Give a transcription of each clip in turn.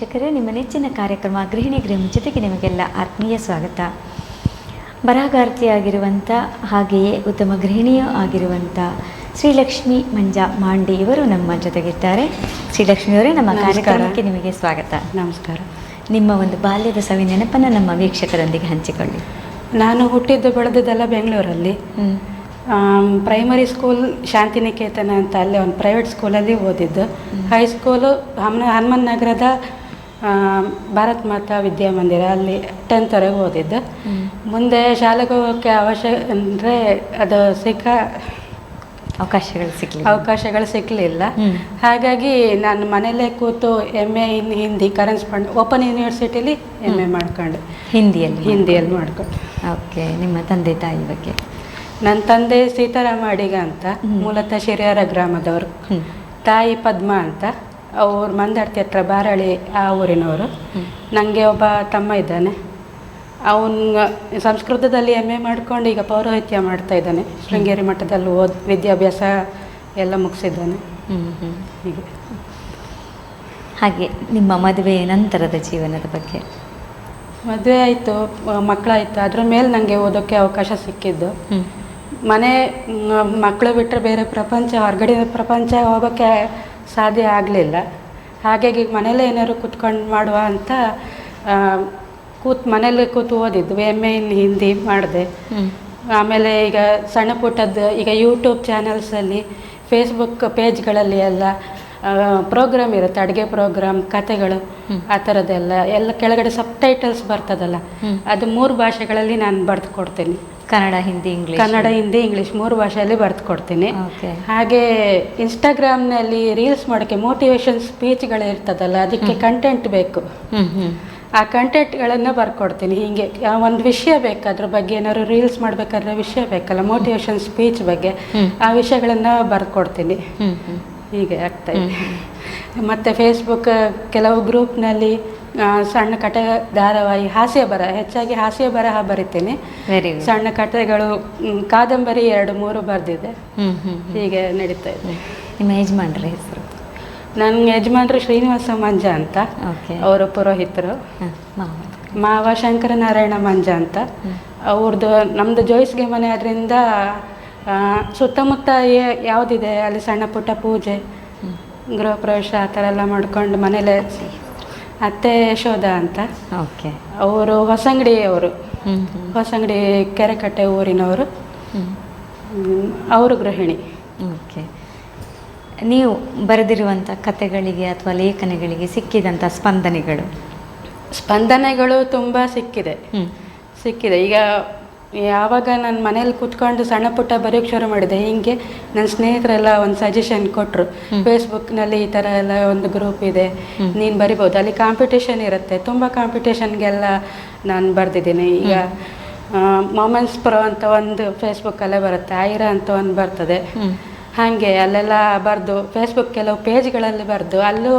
ವೀಕ್ಷಕರೇ, ನಿಮ್ಮ ನೆಚ್ಚಿನ ಕಾರ್ಯಕ್ರಮ ಗೃಹಿಣಿ ಜೊತೆಗೆ ನಿಮಗೆಲ್ಲ ಆತ್ಮೀಯ ಸ್ವಾಗತ. ಬರಹಗಾರ್ತಿಯಾಗಿರುವಂಥ ಹಾಗೆಯೇ ಉತ್ತಮ ಗೃಹಿಣಿಯೂ ಆಗಿರುವಂಥ ಶ್ರೀಲಕ್ಷ್ಮಿ ಮಂಜಾ ಮಾಂಡಿ ಇವರು ನಮ್ಮ ಜೊತೆಗಿದ್ದಾರೆ. ಶ್ರೀಲಕ್ಷ್ಮಿಯವರೇ, ನಮ್ಮ ಕಾರ್ಯಕ್ರಮಕ್ಕೆ ನಿಮಗೆ ಸ್ವಾಗತ. ನಮಸ್ಕಾರ. ನಿಮ್ಮ ಒಂದು ಬಾಲ್ಯದ ಸವಿ ನೆನಪನ್ನು ನಮ್ಮ ವೀಕ್ಷಕರೊಂದಿಗೆ ಹಂಚಿಕೊಳ್ಳಿ. ನಾನು ಹುಟ್ಟಿದ್ದು ಬೆಳೆದದ್ದೆಲ್ಲ ಬೆಂಗಳೂರಲ್ಲಿ. ಪ್ರೈಮರಿ ಸ್ಕೂಲ್ ಶಾಂತಿನಿಕೇತನ ಅಂತ ಅಲ್ಲಿ ಒಂದು ಪ್ರೈವೇಟ್ ಸ್ಕೂಲಲ್ಲಿ ಓದಿದ್ದು. ಹೈಸ್ಕೂಲು ಹನುಮನ್ ನಗರದ ಭಾರತ್ ಮಾತಾ ವಿದ್ಯಾಮಂದಿರ ಅಲ್ಲಿ 10th ಓದಿದ್ದು. ಮುಂದೆ ಶಾಲೆಗೆ ಹೋಗೋಕ್ಕೆ ಅಂದರೆ ಅದು ಅವಕಾಶಗಳು ಸಿಕ್ಕಲಿಲ್ಲ. ಹಾಗಾಗಿ ನಾನು ಮನೆಯಲ್ಲೇ ಕೂತು MA ಇನ್ ಹಿಂದಿ ಕರೆಸ್ಪಾಂಡ್ ಓಪನ್ ಯೂನಿವರ್ಸಿಟಿಲಿ MA ಮಾಡ್ಕೊಂಡು ಹಿಂದಿಯಲ್ಲಿ ಮಾಡ್ಕೊಂಡು. ಓಕೆ. ನಿಮ್ಮ ತಂದೆ ತಾಯಿ ಬಗ್ಗೆ? ನನ್ನ ತಂದೆ ಸೀತಾರಾಮ ಅಡಿಗ ಅಂತ, ಮೂಲತಃ ಶಿರಿಯಾರ ಗ್ರಾಮದವರು. ತಾಯಿ ಪದ್ಮ ಅಂತ, ಅವ್ರು ಮಂದಡ್ತಿ ಹತ್ರ ಬಾರಳಿ ಆ ಊರಿನವರು. ನನಗೆ ಒಬ್ಬ ತಮ್ಮ ಇದ್ದಾನೆ. ಅವನು ಸಂಸ್ಕೃತದಲ್ಲಿ MA ಮಾಡ್ಕೊಂಡು ಈಗ ಪೌರೋಹಿತ್ಯ ಮಾಡ್ತಾ ಇದ್ದಾನೆ. ಶೃಂಗೇರಿ ಮಠದಲ್ಲಿ ವಿದ್ಯಾಭ್ಯಾಸ ಎಲ್ಲ ಮುಗಿಸಿದ್ದಾನೆ. ಹೀಗೆ. ಹಾಗೆ ನಿಮ್ಮ ಮದುವೆ ನಂತರದ ಜೀವನದ ಬಗ್ಗೆ? ಮದುವೆ ಆಯಿತು, ಮಕ್ಕಳಾಯಿತು. ಅದ್ರ ಮೇಲೆ ನನಗೆ ಓದೋಕ್ಕೆ ಅವಕಾಶ ಸಿಕ್ಕಿದ್ದು. ಮಕ್ಕಳು ಬಿಟ್ಟರೆ ಬೇರೆ ಪ್ರಪಂಚ, ಹೊರಗಡೆ ಪ್ರಪಂಚ ಹೋಗೋಕ್ಕೆ ಸಾಧ್ಯ ಆಗಲಿಲ್ಲ. ಹಾಗಾಗಿ ಮನೇಲೇ ಏನಾದ್ರು ಕೂತ್ಕೊಂಡು ಮಾಡುವ ಅಂತ ಮನೇಲಿ ಕೂತು ಓದಿದ್ದು. MA ಇನ್ ಹಿಂದಿ ಮಾಡಿದೆ. ಆಮೇಲೆ ಈಗ ಸಣ್ಣ ಪುಟ್ಟದ್ದು ಈಗ ಯೂಟ್ಯೂಬ್ ಚಾನಲ್ಸಲ್ಲಿ, ಫೇಸ್ಬುಕ್ ಪೇಜ್ಗಳಲ್ಲಿ ಎಲ್ಲ ಪ್ರೋಗ್ರಾಮ್ ಇರುತ್ತೆ, ಅಡುಗೆ ಪ್ರೋಗ್ರಾಮ್, ಕತೆಗಳು, ಆ ಥರದ್ದೆಲ್ಲ ಕೆಳಗಡೆ ಸಬ್ಟೈಟಲ್ಸ್ ಬರ್ತದಲ್ಲ, ಅದು 3 ಭಾಷೆಗಳಲ್ಲಿ ನಾನು ಬರೆದು ಕೊಡ್ತೀನಿ. ಕನ್ನಡ, ಹಿಂದಿ, ಇಂಗ್ಲೀಷ್ 3 ಭಾಷೆಯಲ್ಲಿ ಬರೆದು ಕೊಡ್ತೀನಿ. ಹಾಗೆ ಇನ್ಸ್ಟಾಗ್ರಾಮ್ನಲ್ಲಿ ರೀಲ್ಸ್ ಮಾಡೋಕ್ಕೆ ಮೋಟಿವೇಶನ್ ಸ್ಪೀಚ್ಗಳು ಇರ್ತದಲ್ಲ, ಅದಕ್ಕೆ ಕಂಟೆಂಟ್ ಬೇಕು. ಆ ಕಂಟೆಂಟ್ಗಳನ್ನು ಬರ್ಕೊಡ್ತೀನಿ. ಹೀಗೆ ಒಂದು ವಿಷಯ ಬೇಕು, ಅದ್ರ ಬಗ್ಗೆ ಏನಾದ್ರು ರೀಲ್ಸ್ ಮಾಡಬೇಕಾದ್ರೆ ವಿಷಯ ಬೇಕಲ್ಲ, ಮೋಟಿವೇಶನ್ ಸ್ಪೀಚ್ ಬಗ್ಗೆ, ಆ ವಿಷಯಗಳನ್ನು ಬರ್ಕೊಡ್ತೀನಿ. ಹೀಗೆ ಆಗ್ತಾಯಿದೆ. ಮತ್ತು ಫೇಸ್ಬುಕ್ ಕೆಲವು ಗ್ರೂಪ್ನಲ್ಲಿ ಸಣ್ಣ ಕತೆ, ಧಾರಾವಾಹಿ, ಹೆಚ್ಚಾಗಿ ಹಾಸ್ಯ ಬರಹ ಬರಿತೀನಿ. ಸಣ್ಣ ಕಥೆಗಳು, ಕಾದಂಬರಿ 2-3 ಬರೆದಿದೆ. ಹೀಗೆ ನಡೀತಾ ಇದೆ. ನಿಮ್ಮ ಯಜಮಾನ್ರ ಹೆಸರು? ನನ್ನ ಯಜಮಾನ್ರು ಶ್ರೀನಿವಾಸ ಮಂಜ ಅಂತ, ಅವರು ಪುರೋಹಿತರು. ಮಾವ ಶಂಕರನಾರಾಯಣ ಮಂಜ ಅಂತ. ಅವ್ರದ್ದು ನಮ್ಮದು ಜೋಯಿಸ್ಗೆ ಮನೆ ಅದರಿಂದ ಸುತ್ತಮುತ್ತ ಯಾವುದಿದೆ ಅಲ್ಲಿ ಸಣ್ಣ ಪುಟ್ಟ ಪೂಜೆ, ಗೃಹ ಪ್ರವೇಶ ಆ ಥರ ಎಲ್ಲ ಮಾಡ್ಕೊಂಡು ಮನೇಲೆ. ಅತ್ತೆ ಯಶೋಧ ಅಂತ, ಅವರು ಹೊಸಂಗಡಿ ಕೆರೆಕಟ್ಟೆ ಊರಿನವರು. ಅವರು ಗೃಹಿಣಿ. ಓಕೆ. ನೀವು ಬರೆದಿರುವಂಥ ಕಥೆಗಳಿಗೆ ಅಥವಾ ಲೇಖನಗಳಿಗೆ ಸಿಕ್ಕಿದಂಥ ಸ್ಪಂದನೆಗಳು ತುಂಬ ಸಿಕ್ಕಿದೆ. ಈಗ ಯಾವಾಗ ನಾನು ಮನೇಲಿ ಕೂತ್ಕೊಂಡು ಸಣ್ಣ ಪುಟ್ಟ ಬರೆಯೋಕ್ಕೆ ಶುರು ಮಾಡಿದೆ, ಹೀಗೆ ನನ್ನ ಸ್ನೇಹಿತರೆಲ್ಲ ಒಂದು ಸಜೆಷನ್ ಕೊಟ್ಟರು. ಫೇಸ್ಬುಕ್ನಲ್ಲಿ ಈ ಥರ ಎಲ್ಲ ಒಂದು ಗ್ರೂಪ್ ಇದೆ, ನೀನು ಬರಿಬೋದು, ಅಲ್ಲಿ ಕಾಂಪಿಟೇಷನ್ ಇರುತ್ತೆ. ತುಂಬ ಕಾಂಪಿಟೇಷನ್ಗೆಲ್ಲ ನಾನು ಬರೆದಿದ್ದೀನಿ. ಈಗ ಮೊಮೆಂಟ್ಸ್ ಪ್ರೋ ಅಂತ ಒಂದು ಫೇಸ್ಬುಕ್ಕಲ್ಲೇ ಬರುತ್ತೆ, ಐರಾ ಅಂತ ಒಂದು ಬರ್ತದೆ. ಹಾಗೆ ಅಲ್ಲೆಲ್ಲ ಬರೆದು ಫೇಸ್ಬುಕ್ ಕೆಲವು ಪೇಜ್ಗಳಲ್ಲಿ ಬರೆದು ಅಲ್ಲೂ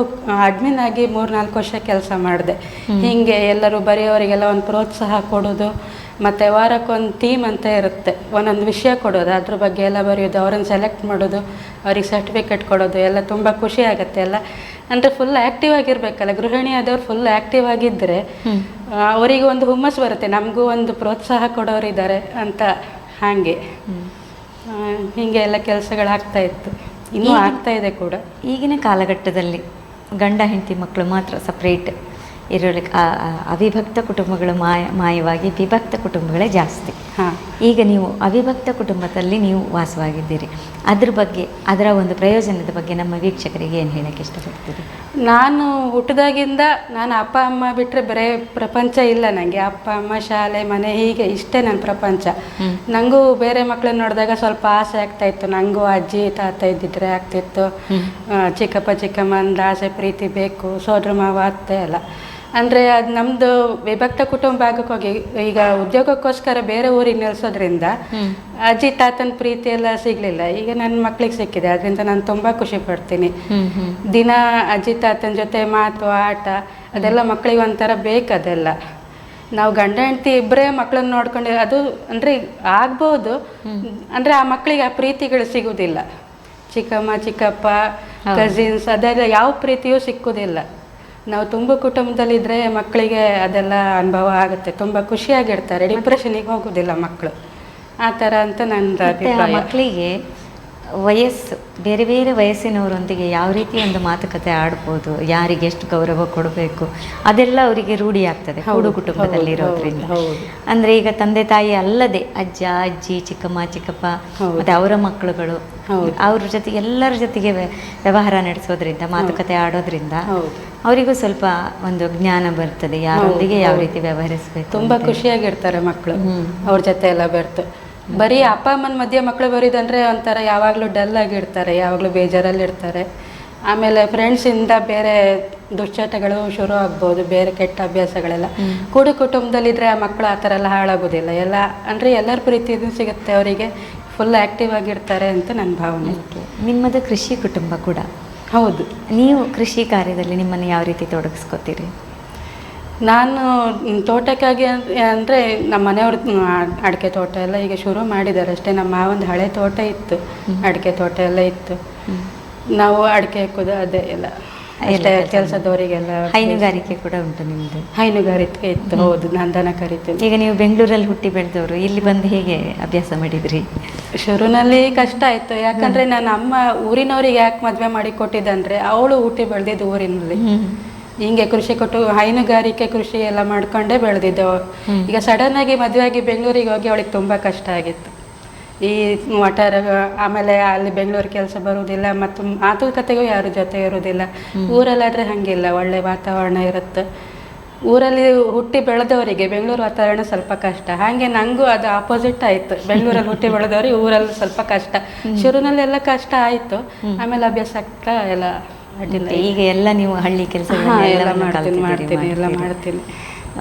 ಅಡ್ಮಿನ್ ಆಗಿ 3-4 ವರ್ಷ ಕೆಲಸ ಮಾಡಿದೆ. ಹೀಗೆ ಎಲ್ಲರೂ ಬರೆಯೋರಿಗೆಲ್ಲ ಒಂದು ಪ್ರೋತ್ಸಾಹ ಕೊಡೋದು, ಮತ್ತು ವಾರಕ್ಕೊಂದು ಥೀಮ್ ಅಂತ ಇರುತ್ತೆ, ಒಂದೊಂದು ವಿಷಯ ಕೊಡೋದು, ಅದ್ರ ಬಗ್ಗೆ ಎಲ್ಲ ಬರೆಯೋದು, ಅವರನ್ನು ಸೆಲೆಕ್ಟ್ ಮಾಡೋದು, ಅವ್ರಿಗೆ ಸರ್ಟಿಫಿಕೇಟ್ ಕೊಡೋದು ಎಲ್ಲ ತುಂಬ ಖುಷಿ ಆಗುತ್ತೆ. ಎಲ್ಲ ಅಂದರೆ ಫುಲ್ ಆ್ಯಕ್ಟಿವ್ ಆಗಿರಬೇಕಲ್ಲ, ಗೃಹಿಣಿ ಆದವ್ರು ಫುಲ್ ಆ್ಯಕ್ಟಿವ್ ಆಗಿದ್ದರೆ ಅವರಿಗೆ ಒಂದು ಹುಮ್ಮಸ್ಸು ಬರುತ್ತೆ, ನಮಗೂ ಒಂದು ಪ್ರೋತ್ಸಾಹ ಕೊಡೋರಿದ್ದಾರೆ ಅಂತ. ಹಾಗೆ ಹೀಗೆ ಎಲ್ಲ ಕೆಲಸಗಳಾಗ್ತಾ ಇತ್ತು, ಇನ್ನೂ ಆಗ್ತಾ ಇದೆ ಕೂಡ. ಈಗಿನ ಕಾಲಘಟ್ಟದಲ್ಲಿ ಗಂಡ ಹೆಂಡತಿ ಮಕ್ಕಳು ಮಾತ್ರ ಸಪ್ರೇಟ್ ಇರೋಲಿಕ್ಕೆ, ಅವಿಭಕ್ತ ಕುಟುಂಬಗಳು ಮಾಯವಾಗಿ ವಿಭಕ್ತ ಕುಟುಂಬಗಳೇ ಜಾಸ್ತಿ. ಈಗ ನೀವು ಅವಿಭಕ್ತ ಕುಟುಂಬದಲ್ಲಿ ನೀವು ವಾಸವಾಗಿದ್ದೀರಿ, ಅದ್ರ ಬಗ್ಗೆ, ಅದರ ಒಂದು ಪ್ರಯೋಜನದ ಬಗ್ಗೆ ನಮ್ಮ ವೀಕ್ಷಕರಿಗೆ ಏನು ಹೇಳೋಕ್ಕೆ ಇಷ್ಟಪಡ್ತೀರಿ? ನಾನು ಹುಟ್ಟಿದಾಗಿಂದ ನಾನು ಅಪ್ಪ ಅಮ್ಮ ಬಿಟ್ಟರೆ ಬೇರೆ ಪ್ರಪಂಚ ಇಲ್ಲ ನನಗೆ. ಅಪ್ಪ ಅಮ್ಮ, ಶಾಲೆ, ಮನೆ, ಹೀಗೆ ಇಷ್ಟೇ ನನ್ನ ಪ್ರಪಂಚ. ನನಗೂ ಬೇರೆ ಮಕ್ಕಳನ್ನ ನೋಡಿದಾಗ ಸ್ವಲ್ಪ ಆಸೆ ಆಗ್ತಾಯಿತ್ತು, ನನಗೂ ಅಜ್ಜಿ ತಾತ ಇದ್ದಿದ್ರೆ ಆಗ್ತಿತ್ತು, ಚಿಕ್ಕಪ್ಪ ಚಿಕ್ಕಮ್ಮಂದು ಆಸೆ ಪ್ರೀತಿ ಬೇಕು, ಸೋದರ ಮಾವ ಅತ್ತೆ ಎಲ್ಲ. ಅಂದರೆ ಅದು ನಮ್ಮದು ವಿಭಕ್ತ ಕುಟುಂಬ ಆಗಕ್ಕೆ ಹೋಗಿ ಈಗ ಉದ್ಯೋಗಕ್ಕೋಸ್ಕರ ಬೇರೆ ಊರಿಗೆ ನಿಲ್ಲಿಸೋದ್ರಿಂದ ಅಜ್ಜಿ ತಾತನ ಪ್ರೀತಿ ಎಲ್ಲ ಸಿಗಲಿಲ್ಲ. ಈಗ ನನ್ನ ಮಕ್ಳಿಗೆ ಸಿಕ್ಕಿದೆ, ಅದರಿಂದ ನಾನು ತುಂಬ ಖುಷಿ ಪಡ್ತೀನಿ. ದಿನ ಅಜ್ಜಿ ತಾತನ ಜೊತೆ ಮಾತು, ಆಟ, ಅದೆಲ್ಲ ಮಕ್ಕಳಿಗೆ ಒಂಥರ ಬೇಕದೆಲ್ಲ. ನಾವು ಗಂಡ ಹೆಂಡತಿ ಇಬ್ಬರೇ ಮಕ್ಕಳನ್ನ ನೋಡ್ಕೊಂಡು ಅದು ಅಂದರೆ ಆಗ್ಬೋದು, ಅಂದರೆ ಆ ಮಕ್ಕಳಿಗೆ ಆ ಪ್ರೀತಿಗಳು ಸಿಗೋದಿಲ್ಲ. ಚಿಕ್ಕಮ್ಮ ಚಿಕ್ಕಪ್ಪ ಕಸಿನ್ಸ್ ಅದೆಲ್ಲ ಯಾವ ಪ್ರೀತಿಯೂ ಸಿಕ್ಕುವುದಿಲ್ಲ. ನಾವು ತುಂಬ ಕುಟುಂಬದಲ್ಲಿದ್ದರೆ ಮಕ್ಕಳಿಗೆ ಅದೆಲ್ಲ ಅನುಭವ ಆಗುತ್ತೆ, ತುಂಬ ಖುಷಿಯಾಗಿರ್ತಾರೆ, ಡಿಪ್ರೆಷನಿಗೆ ಹೋಗೋದಿಲ್ಲ ಮಕ್ಕಳು, ಆ ಥರ ಅಂತ ನನ್ನ ಅಭಿಪ್ರಾಯ. ಮಕ್ಕಳಿಗೆ ವಯಸ್ಸು ಬೇರೆ ಬೇರೆ ವಯಸ್ಸಿನವರೊಂದಿಗೆ ಯಾವ ರೀತಿ ಒಂದು ಮಾತುಕತೆ ಆಡ್ಬೋದು, ಯಾರಿಗೆ ಎಷ್ಟು ಗೌರವ ಕೊಡಬೇಕು, ಅದೆಲ್ಲ ಅವರಿಗೆ ರೂಢಿ ಆಗ್ತದೆ ಕೂಡು ಕುಟುಂಬದಲ್ಲಿರೋದ್ರಿಂದ. ಅಂದರೆ ಈಗ ತಂದೆ ತಾಯಿ ಅಲ್ಲದೆ ಅಜ್ಜ ಅಜ್ಜಿ ಚಿಕ್ಕಮ್ಮ ಚಿಕ್ಕಪ್ಪ ಮತ್ತು ಅವರ ಮಕ್ಕಳುಗಳು ಅವ್ರ ಜೊತೆಗೆ ಎಲ್ಲರ ಜೊತೆಗೆ ವ್ಯವಹಾರ ನಡೆಸೋದ್ರಿಂದ ಮಾತುಕತೆ ಆಡೋದ್ರಿಂದ ಅವರಿಗೂ ಸ್ವಲ್ಪ ಒಂದು ಜ್ಞಾನ ಬರ್ತದೆ, ಯಾರೊಂದಿಗೆ ಯಾವ ರೀತಿ ವ್ಯವಹರಿಸಬೇಕು. ತುಂಬ ಖುಷಿಯಾಗಿರ್ತಾರೆ ಮಕ್ಕಳು ಅವ್ರ ಜೊತೆ ಎಲ್ಲ ಬೆರ್ತು. ಬರೀ ಅಪ್ಪ ಅಮ್ಮನ ಮಧ್ಯೆ ಮಕ್ಕಳು ಬರೀದಂದರೆ ಒಂಥರ ಯಾವಾಗಲೂ ಡಲ್ ಆಗಿರ್ತಾರೆ, ಯಾವಾಗಲೂ ಬೇಜಾರಲ್ಲಿರ್ತಾರೆ. ಆಮೇಲೆ ಫ್ರೆಂಡ್ಸಿಂದ ಬೇರೆ ದುಶ್ಚಟಗಳು ಶುರು ಆಗ್ಬೋದು, ಬೇರೆ ಕೆಟ್ಟ ಅಭ್ಯಾಸಗಳೆಲ್ಲ. ಕೂಡು ಕುಟುಂಬದಲ್ಲಿದ್ದರೆ ಆ ಮಕ್ಕಳು ಆ ಥರ ಎಲ್ಲ ಹಾಳಾಗೋದಿಲ್ಲ, ಎಲ್ಲ ಅಂದರೆ ಎಲ್ಲರ ಪ್ರೀತಿಯೂ ಸಿಗುತ್ತೆ ಅವರಿಗೆ, ಫುಲ್ ಆ್ಯಕ್ಟಿವ್ ಆಗಿರ್ತಾರೆ ಅಂತ ನನ್ನ ಭಾವನೆ. ನಿಮ್ಮದು ಕೃಷಿ ಕುಟುಂಬ ಕೂಡ ಹೌದು. ನೀವು ಕೃಷಿ ಕಾರ್ಯದಲ್ಲಿ ನಿಮ್ಮನ್ನು ಯಾವ ರೀತಿ ತೊಡಗಿಸ್ಕೊತೀರಿ? ನಾನು ತೋಟಕ್ಕಾಗಿ ಅಂದರೆ ನಮ್ಮ ಮನೆಯವ್ರ ಅಡಿಕೆ ತೋಟ ಎಲ್ಲ ಈಗ ಶುರು ಮಾಡಿದ್ದಾರೆ ಅಷ್ಟೇ. ನಮ್ಮ ಒಂದು ಹಳೆ ತೋಟ ಇತ್ತು, ಅಡಿಕೆ ತೋಟ ಎಲ್ಲ ಇತ್ತು, ನಾವು ಅಡಿಕೆ ಹಾಕೋದು ಅದೇ ಎಲ್ಲ ಅಷ್ಟೇ. ಕೆಲಸದವರಿಗೆಲ್ಲ ಹೈನುಗಾರಿಕೆ ಕೂಡ ಉಂಟು ನಿಮ್ಮದು? ಹೈನುಗಾರಿಕೆ ಇತ್ತು, ಹೌದು. ನಾನು ದನ ಕರಿತೀನಿ. ಈಗ ನೀವು ಬೆಂಗಳೂರಲ್ಲಿ ಹುಟ್ಟಿ ಬೆಳೆದವರು, ಇಲ್ಲಿ ಬಂದು ಹೇಗೆ ಅಭ್ಯಾಸ ಮಾಡಿದ್ರಿ? ಶುರುನಲ್ಲಿ ಕಷ್ಟ ಆಯಿತು, ಯಾಕಂದರೆ ನನ್ನ ಅಮ್ಮ ಊರಿನವ್ರಿಗೆ ಯಾಕೆ ಮದುವೆ ಮಾಡಿ ಕೊಟ್ಟಿದ್ದಂದರೆ ಅವಳು ಹುಟ್ಟಿ ಬೆಳೆದಿದ್ದು ಊರಿನಲ್ಲಿ. ಹಿಂಗೆ ಹೈನುಗಾರಿಕೆ ಕೃಷಿ ಎಲ್ಲ ಮಾಡ್ಕೊಂಡೇ ಬೆಳೆದಿದ್ದೆವು. ಈಗ ಸಡನ್ನಾಗಿ ಮದುವೆಯಾಗಿ ಬೆಂಗಳೂರಿಗೆ ಹೋಗಿ ಅವಳಿಗೆ ತುಂಬ ಕಷ್ಟ ಆಗಿತ್ತು. ಈ ವಟಾರ, ಆಮೇಲೆ ಅಲ್ಲಿ ಬೆಂಗಳೂರು ಕೆಲಸ ಬರುವುದಿಲ್ಲ, ಮತ್ತು ಮಾತುಕತೆಗೂ ಯಾರ ಜೊತೆ ಇರೋದಿಲ್ಲ. ಊರಲ್ಲಾದರೆ ಹಾಗಿಲ್ಲ, ಒಳ್ಳೆ ವಾತಾವರಣ ಇರುತ್ತೆ. ಊರಲ್ಲಿ ಹುಟ್ಟಿ ಬೆಳೆದವರಿಗೆ ಬೆಂಗಳೂರು ವಾತಾವರಣ ಸ್ವಲ್ಪ ಕಷ್ಟ. ಹಾಗೆ ನನಗೂ ಅದು ಆಪೋಸಿಟ್ ಆಯಿತು. ಬೆಂಗಳೂರಲ್ಲಿ ಹುಟ್ಟಿ ಬೆಳೆದವ್ರಿಗೆ ಊರಲ್ಲಿ ಸ್ವಲ್ಪ ಕಷ್ಟ. ಶುರುನಲ್ಲೆಲ್ಲ ಕಷ್ಟ ಆಯಿತು, ಆಮೇಲೆ ಅಭ್ಯಾಸ ಆಗ್ತಾ ಎಲ್ಲ ಅಡ್ಡಿಲ್ಲ. ಈಗ ಎಲ್ಲ ನೀವು ಹಳ್ಳಿ ಕೆಲಸ ಮಾಡ್ತೀನಿ.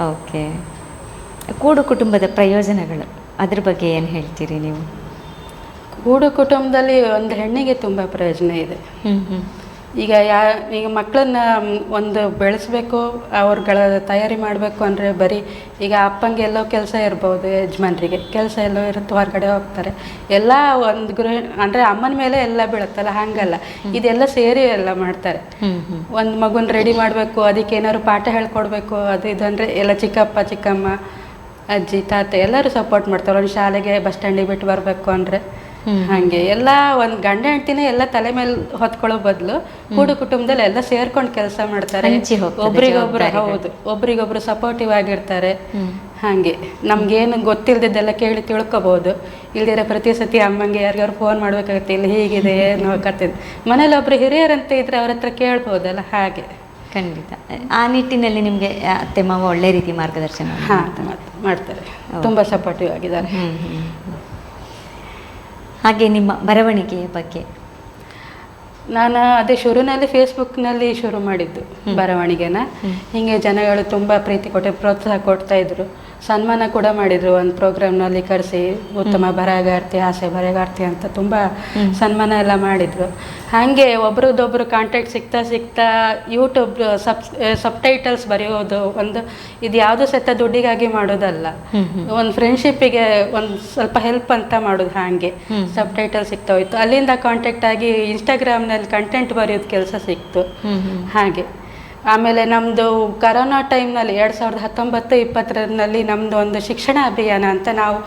ಓಕೆ. ಕೂಡು ಕುಟುಂಬದ ಪ್ರಯೋಜನಗಳು ಅದ್ರ ಬಗ್ಗೆ ಏನು ಹೇಳ್ತೀರಿ ನೀವು? ಕೂಡು ಕುಟುಂಬದಲ್ಲಿ ಒಂದು ಹೆಣ್ಣಿಗೆ ತುಂಬ ಪ್ರಯೋಜನ ಇದೆ. ಈಗ ಮಕ್ಕಳನ್ನ ಒಂದು ಬೆಳೆಸಬೇಕು, ಅವ್ರಗಳ ತಯಾರಿ ಮಾಡಬೇಕು ಅಂದರೆ ಬರೀ ಈಗ ಅಪ್ಪಂಗೆ ಎಲ್ಲೋ ಕೆಲಸ ಇರ್ಬೋದು, ಯಜಮಾನ್ರಿಗೆ ಕೆಲಸ ಎಲ್ಲೋ ಇರುತ್ತೆ, ಹೊರಗಡೆ ಹೋಗ್ತಾರೆ, ಎಲ್ಲ ಒಂದು ಅಂದರೆ ಅಮ್ಮನ ಮೇಲೆ ಎಲ್ಲ ಬೀಳುತ್ತಲ್ಲ, ಹಾಗಲ್ಲ, ಇದೆಲ್ಲ ಸೇರಿ ಎಲ್ಲ ಮಾಡ್ತಾರೆ. ಒಂದು ಮಗುನ ರೆಡಿ ಮಾಡಬೇಕು, ಅದಕ್ಕೆ ಏನಾದ್ರು ಪಾಠ ಹೇಳ್ಕೊಡ್ಬೇಕು, ಅದು ಇದು ಅಂದರೆ ಎಲ್ಲ ಚಿಕ್ಕಪ್ಪ ಚಿಕ್ಕಮ್ಮ ಅಜ್ಜಿ ತಾತ ಎಲ್ಲರೂ ಸಪೋರ್ಟ್ ಮಾಡ್ತಾರೆ. ಒಂದು ಶಾಲೆಗೆ ಬಸ್ ಸ್ಟ್ಯಾಂಡಿಗೆ ಬಿಟ್ಟು ಬರಬೇಕು ಅಂದರೆ ಹಾಗೆ ಎಲ್ಲ ಒಂದು ಗಂಡ ಹೆಂಡ್ತಿನೇ ಎಲ್ಲ ತಲೆ ಮೇಲೆ ಹೊತ್ಕೊಳ್ಳೋ ಬದಲು ಕೂಡು ಕುಟುಂಬದಲ್ಲಿ ಎಲ್ಲ ಸೇರ್ಕೊಂಡು ಕೆಲಸ ಮಾಡ್ತಾರೆ, ಒಬ್ರಿಗೊಬ್ರು. ಹೌದು, ಒಬ್ರಿಗೊಬ್ರು ಸಪೋರ್ಟಿವ್ ಆಗಿರ್ತಾರೆ. ಹಾಗೆ ನಮ್ಗೇನು ಗೊತ್ತಿಲ್ದಿದ್ದೆಲ್ಲ ಕೇಳಿ ತಿಳ್ಕೊಬೋದು. ಇಲ್ದಿರ ಪ್ರತಿ ಸತಿ ಅಮ್ಮಂಗೆ ಯಾರಿಗಾರು ಫೋನ್ ಮಾಡ್ಬೇಕಾಗುತ್ತೆ, ಇಲ್ಲಿ ಹೀಗಿದೆ ಏನು ಕತ್ತಿದೆ, ಮನೇಲಿ ಒಬ್ರು ಹಿರಿಯರಂತ ಇದ್ರೆ ಅವ್ರ ಹತ್ರ ಕೇಳ್ಬೋದಲ್ಲ. ಹಾಗೆ ಖಂಡಿತ ಆ ನಿಟ್ಟಿನಲ್ಲಿ ನಿಮಗೆ ಅತ್ತೆ ಮಾವ ಒಳ್ಳೆ ರೀತಿ ಮಾರ್ಗದರ್ಶನ ಮಾಡ್ತಾರೆ, ತುಂಬ ಸಪೋರ್ಟಿವ್ ಆಗಿದ್ದಾರೆ. ಹಾಗೆ ನಿಮ್ಮ ಬರವಣಿಗೆಯ ಬಗ್ಗೆ? ನಾನು ಅದೇ ಶುರುನಲ್ಲಿ ಫೇಸ್ಬುಕ್ನಲ್ಲಿ ಶುರು ಮಾಡಿದ್ದು ಬರವಣಿಗೆನ. ಹೀಗೆ ಜನಗಳು ತುಂಬ ಪ್ರೀತಿ ಕೊಟ್ಟು ಪ್ರೋತ್ಸಾಹ ಕೊಡ್ತಾ ಇದ್ರು, ಸನ್ಮಾನ ಕೂಡ ಮಾಡಿದರು. ಒಂದು ಪ್ರೋಗ್ರಾಮ್ನಲ್ಲಿ ಕರೆಸಿ ಉತ್ತಮ ಬರಹಗಾರ್ತಿ, ಹಾಸ್ಯ ಬರಹಗಾರ್ತಿ ಅಂತ ತುಂಬ ಸನ್ಮಾನ ಎಲ್ಲ ಮಾಡಿದರು. ಹಾಗೆ ಒಬ್ರದ್ದೊಬ್ಬರು ಕಾಂಟ್ಯಾಕ್ಟ್ ಸಿಗ್ತಾ ಯೂಟ್ಯೂಬ್ ಸಬ್ಟೈಟಲ್ಸ್ ಬರೆಯೋದು, ಇದು ಯಾವುದೂ ಸಹಿತ ದುಡ್ಡಿಗಾಗಿ ಮಾಡೋದಲ್ಲ, ಒಂದು ಫ್ರೆಂಡ್ಶಿಪ್ಪಿಗೆ ಒಂದು ಸ್ವಲ್ಪ ಹೆಲ್ಪ್ ಅಂತ ಮಾಡೋದು. ಹಾಗೆ ಸಬ್ಟೈಟಲ್ ಸಿಗ್ತಾ ಹೋಯ್ತು. ಅಲ್ಲಿಂದ ಕಾಂಟ್ಯಾಕ್ಟ್ ಆಗಿ ಇನ್ಸ್ಟಾಗ್ರಾಮ್ನಲ್ಲಿ ಕಂಟೆಂಟ್ ಬರೆಯೋದು ಕೆಲಸ ಸಿಕ್ತು. ಹಾಗೆ ಆಮೇಲೆ ನಮ್ಮದು ಕರೋನಾ ಟೈಮ್ನಲ್ಲಿ 2019-2020ರಲ್ಲಿ ನಮ್ಮದು ಒಂದು ಶಿಕ್ಷಣ ಅಭಿಯಾನ ಅಂತ ನಾವು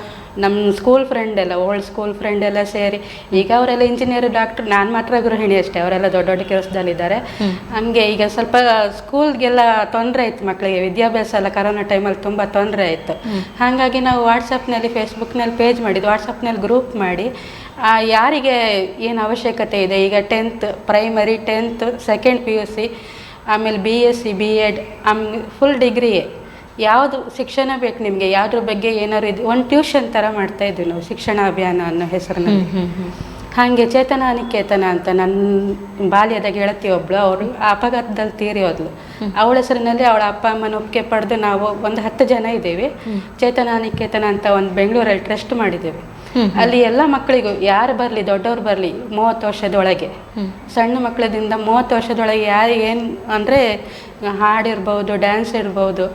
ನಮ್ಮ ಸ್ಕೂಲ್ ಫ್ರೆಂಡ್ ಎಲ್ಲ, ಓಲ್ಡ್ ಸ್ಕೂಲ್ ಫ್ರೆಂಡ್ ಎಲ್ಲ ಸೇರಿ, ಈಗ ಅವರೆಲ್ಲ ಇಂಜಿನಿಯರ್, ಡಾಕ್ಟ್ರು, ನಾನು ಮಾತ್ರ ಗೃಹಿಣಿ ಅಷ್ಟೇ, ಅವರೆಲ್ಲ ದೊಡ್ಡ ದೊಡ್ಡ ಕೆಲಸದಲ್ಲಿದ್ದಾರೆ. ಹಂಗೆ ಈಗ ಸ್ವಲ್ಪ ಸ್ಕೂಲ್ಗೆಲ್ಲ ತೊಂದರೆ ಆಯಿತು ಮಕ್ಕಳಿಗೆ, ವಿದ್ಯಾಭ್ಯಾಸ ಎಲ್ಲ ಕರೋನಾ ಟೈಮಲ್ಲಿ ತುಂಬ ತೊಂದರೆ ಆಯಿತು. ಹಾಗಾಗಿ ನಾವು ವಾಟ್ಸಪ್ನಲ್ಲಿ ಫೇಸ್ಬುಕ್ನಲ್ಲಿ ಪೇಜ್ ಮಾಡಿದ್ದು, ವಾಟ್ಸಪ್ನಲ್ಲಿ ಗ್ರೂಪ್ ಮಾಡಿ ಯಾರಿಗೆ ಏನು ಅವಶ್ಯಕತೆ ಇದೆ, ಈಗ 10th primary, 10th, 2nd PUC, ಆಮೇಲೆ BSc B.Ed, ಫುಲ್ ಡಿಗ್ರಿಯೇ, ಯಾವುದು ಶಿಕ್ಷಣ ಬೇಕು ನಿಮಗೆ, ಯಾವುದ್ರ ಬಗ್ಗೆ ಏನಾದ್ರು ಇದು, ಒಂದು ಟ್ಯೂಷನ್ ಥರ ಮಾಡ್ತಾಯಿದ್ವಿ ನಾವು, ಶಿಕ್ಷಣ ಅಭಿಯಾನ ಅನ್ನೋ ಹೆಸರಿನಲ್ಲಿ. ಹಾಗೆ ಚೇತನ ನಿಕೇತನ ಅಂತ ನನ್ನ ಬಾಲ್ಯದ ಗೆಳತಿ ಒಬ್ಳು, ಅವರು ಅಪಘಾತದಲ್ಲಿ ತೀರಿ ಹೋದ್ಲು. ಅವಳ ಹೆಸರಿನಲ್ಲಿ ಅವಳ ಅಪ್ಪ ಅಮ್ಮನ ಒಪ್ಪಿಗೆ ಪಡೆದು ನಾವು ಒಂದು 10 ಜನ ಇದ್ದೀವಿ. ಚೇತನ ನಿಕೇತನ ಅಂತ ಒಂದು ಬೆಂಗಳೂರಲ್ಲಿ ಟ್ರಸ್ಟ್ ಮಾಡಿದ್ದೇವೆ. ಅಲ್ಲಿ ಎಲ್ಲ ಮಕ್ಕಳಿಗೂ ಯಾರು ಬರಲಿ, ದೊಡ್ಡವ್ರು ಬರಲಿ, 30 ವರ್ಷದೊಳಗೆ, ಸಣ್ಣ ಮಕ್ಕಳದಿಂದ 30 ವರ್ಷದೊಳಗೆ ಯಾರು ಏನು ಅಂದರೆ ಹಾಡಿರ್ಬೋದು, ಡ್ಯಾನ್ಸ್ ಇರ್ಬೋದು,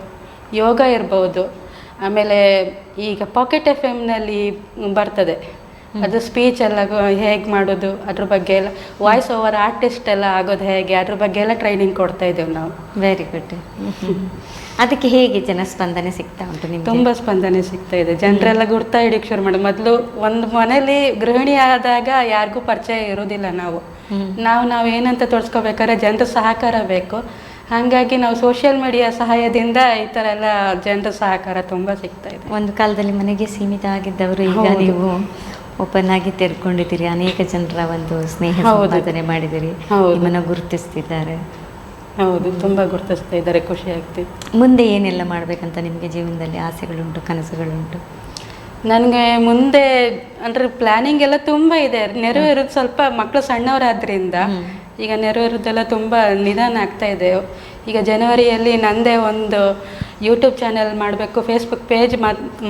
ಯೋಗ ಇರ್ಬೋದು, ಆಮೇಲೆ ಈಗ ಪಾಕೆಟ್ FM ನಲ್ಲಿ ಬರ್ತದೆ ಅದು ಸ್ಪೀಚ್ ಎಲ್ಲ ಹೇಗೆ ಮಾಡೋದು ಅದ್ರ ಬಗ್ಗೆ ಎಲ್ಲ, ವಾಯ್ಸ್ ಓವರ್ ಆರ್ಟಿಸ್ಟ್ ಎಲ್ಲ ಆಗೋದು ಹೇಗೆ ಅದ್ರ ಬಗ್ಗೆ ಎಲ್ಲ ಟ್ರೈನಿಂಗ್ ಕೊಡ್ತಾ ಇದ್ದೇವೆ ನಾವು. Very good. ಅದಕ್ಕೆ ಹೇಗೆ ಜನಸ್ಪಂದನೆ ಸಿಗ್ತಾ ಉಂಟು ನಿಮ್ಗೆ? ತುಂಬ ಸ್ಪಂದನೆ ಸಿಗ್ತಾ ಇದೆ. ಜನರೆಲ್ಲ ಗುರ್ತಾ ಹಿಡಿಯೋಕೆ ಶುರು ಮಾಡಿ. ಮೊದಲು ಒಂದು ಮನೇಲಿ ಗೃಹಿಣಿ ಆದಾಗ ಯಾರಿಗೂ ಪರಿಚಯ ಇರೋದಿಲ್ಲ. ನಾವು ಏನಂತ ತೋರಿಸ್ಕೋಬೇಕಾದ್ರೆ ಜನರ ಸಹಕಾರ ಬೇಕು. ಹಾಗಾಗಿ ನಾವು ಸೋಷಿಯಲ್ ಮೀಡಿಯಾ ಸಹಾಯದಿಂದ ಈ ಥರ ಎಲ್ಲ ಜನರ ಸಹಕಾರ ತುಂಬ ಸಿಗ್ತಾ ಇದೆ. ಒಂದು ಕಾಲದಲ್ಲಿ ಮನೆಗೆ ಸೀಮಿತ ಆಗಿದ್ದವರು ಈಗ ನೀವು ಓಪನ್ ಆಗಿ ತೆರ್ಕೊಂಡಿದ್ದೀರಿ, ಅನೇಕ ಜನರ ಒಂದು ಸ್ನೇಹ ಸಂಪಾದನೆ ಮಾಡಿದಿರಿ, ನಿಮ್ಮನ್ನು ಗುರುತಿಸ್ತಿದ್ದಾರೆ. ಹೌದು, ತುಂಬ ಗುರುತಿಸ್ತಾ ಇದ್ದಾರೆ, ಖುಷಿ ಆಗ್ತಿದೆ. ಮುಂದೆ ಏನೆಲ್ಲ ಮಾಡಬೇಕಂತ ನಿಮಗೆ ಜೀವನದಲ್ಲಿ ಆಸೆಗಳುಂಟು, ಕನಸುಗಳುಂಟು? ನನಗೆ ಮುಂದೆ ಅಂದರೆ ಪ್ಲ್ಯಾನಿಂಗ್ ಎಲ್ಲ ತುಂಬ ಇದೆ. ನೆರವೇರೋದು ಸ್ವಲ್ಪ ಮಕ್ಕಳು ಸಣ್ಣವರಾದ್ರಿಂದ ಈಗ ನೆರವೇರೋದೆಲ್ಲ ತುಂಬ ನಿಧಾನ ಆಗ್ತಾ ಇದೆ. ಈಗ ಜನವರಿಯಲ್ಲಿ ನನ್ನದೇ ಒಂದು ಯೂಟ್ಯೂಬ್ ಚಾನೆಲ್ ಮಾಡಬೇಕು, ಫೇಸ್ಬುಕ್ ಪೇಜ್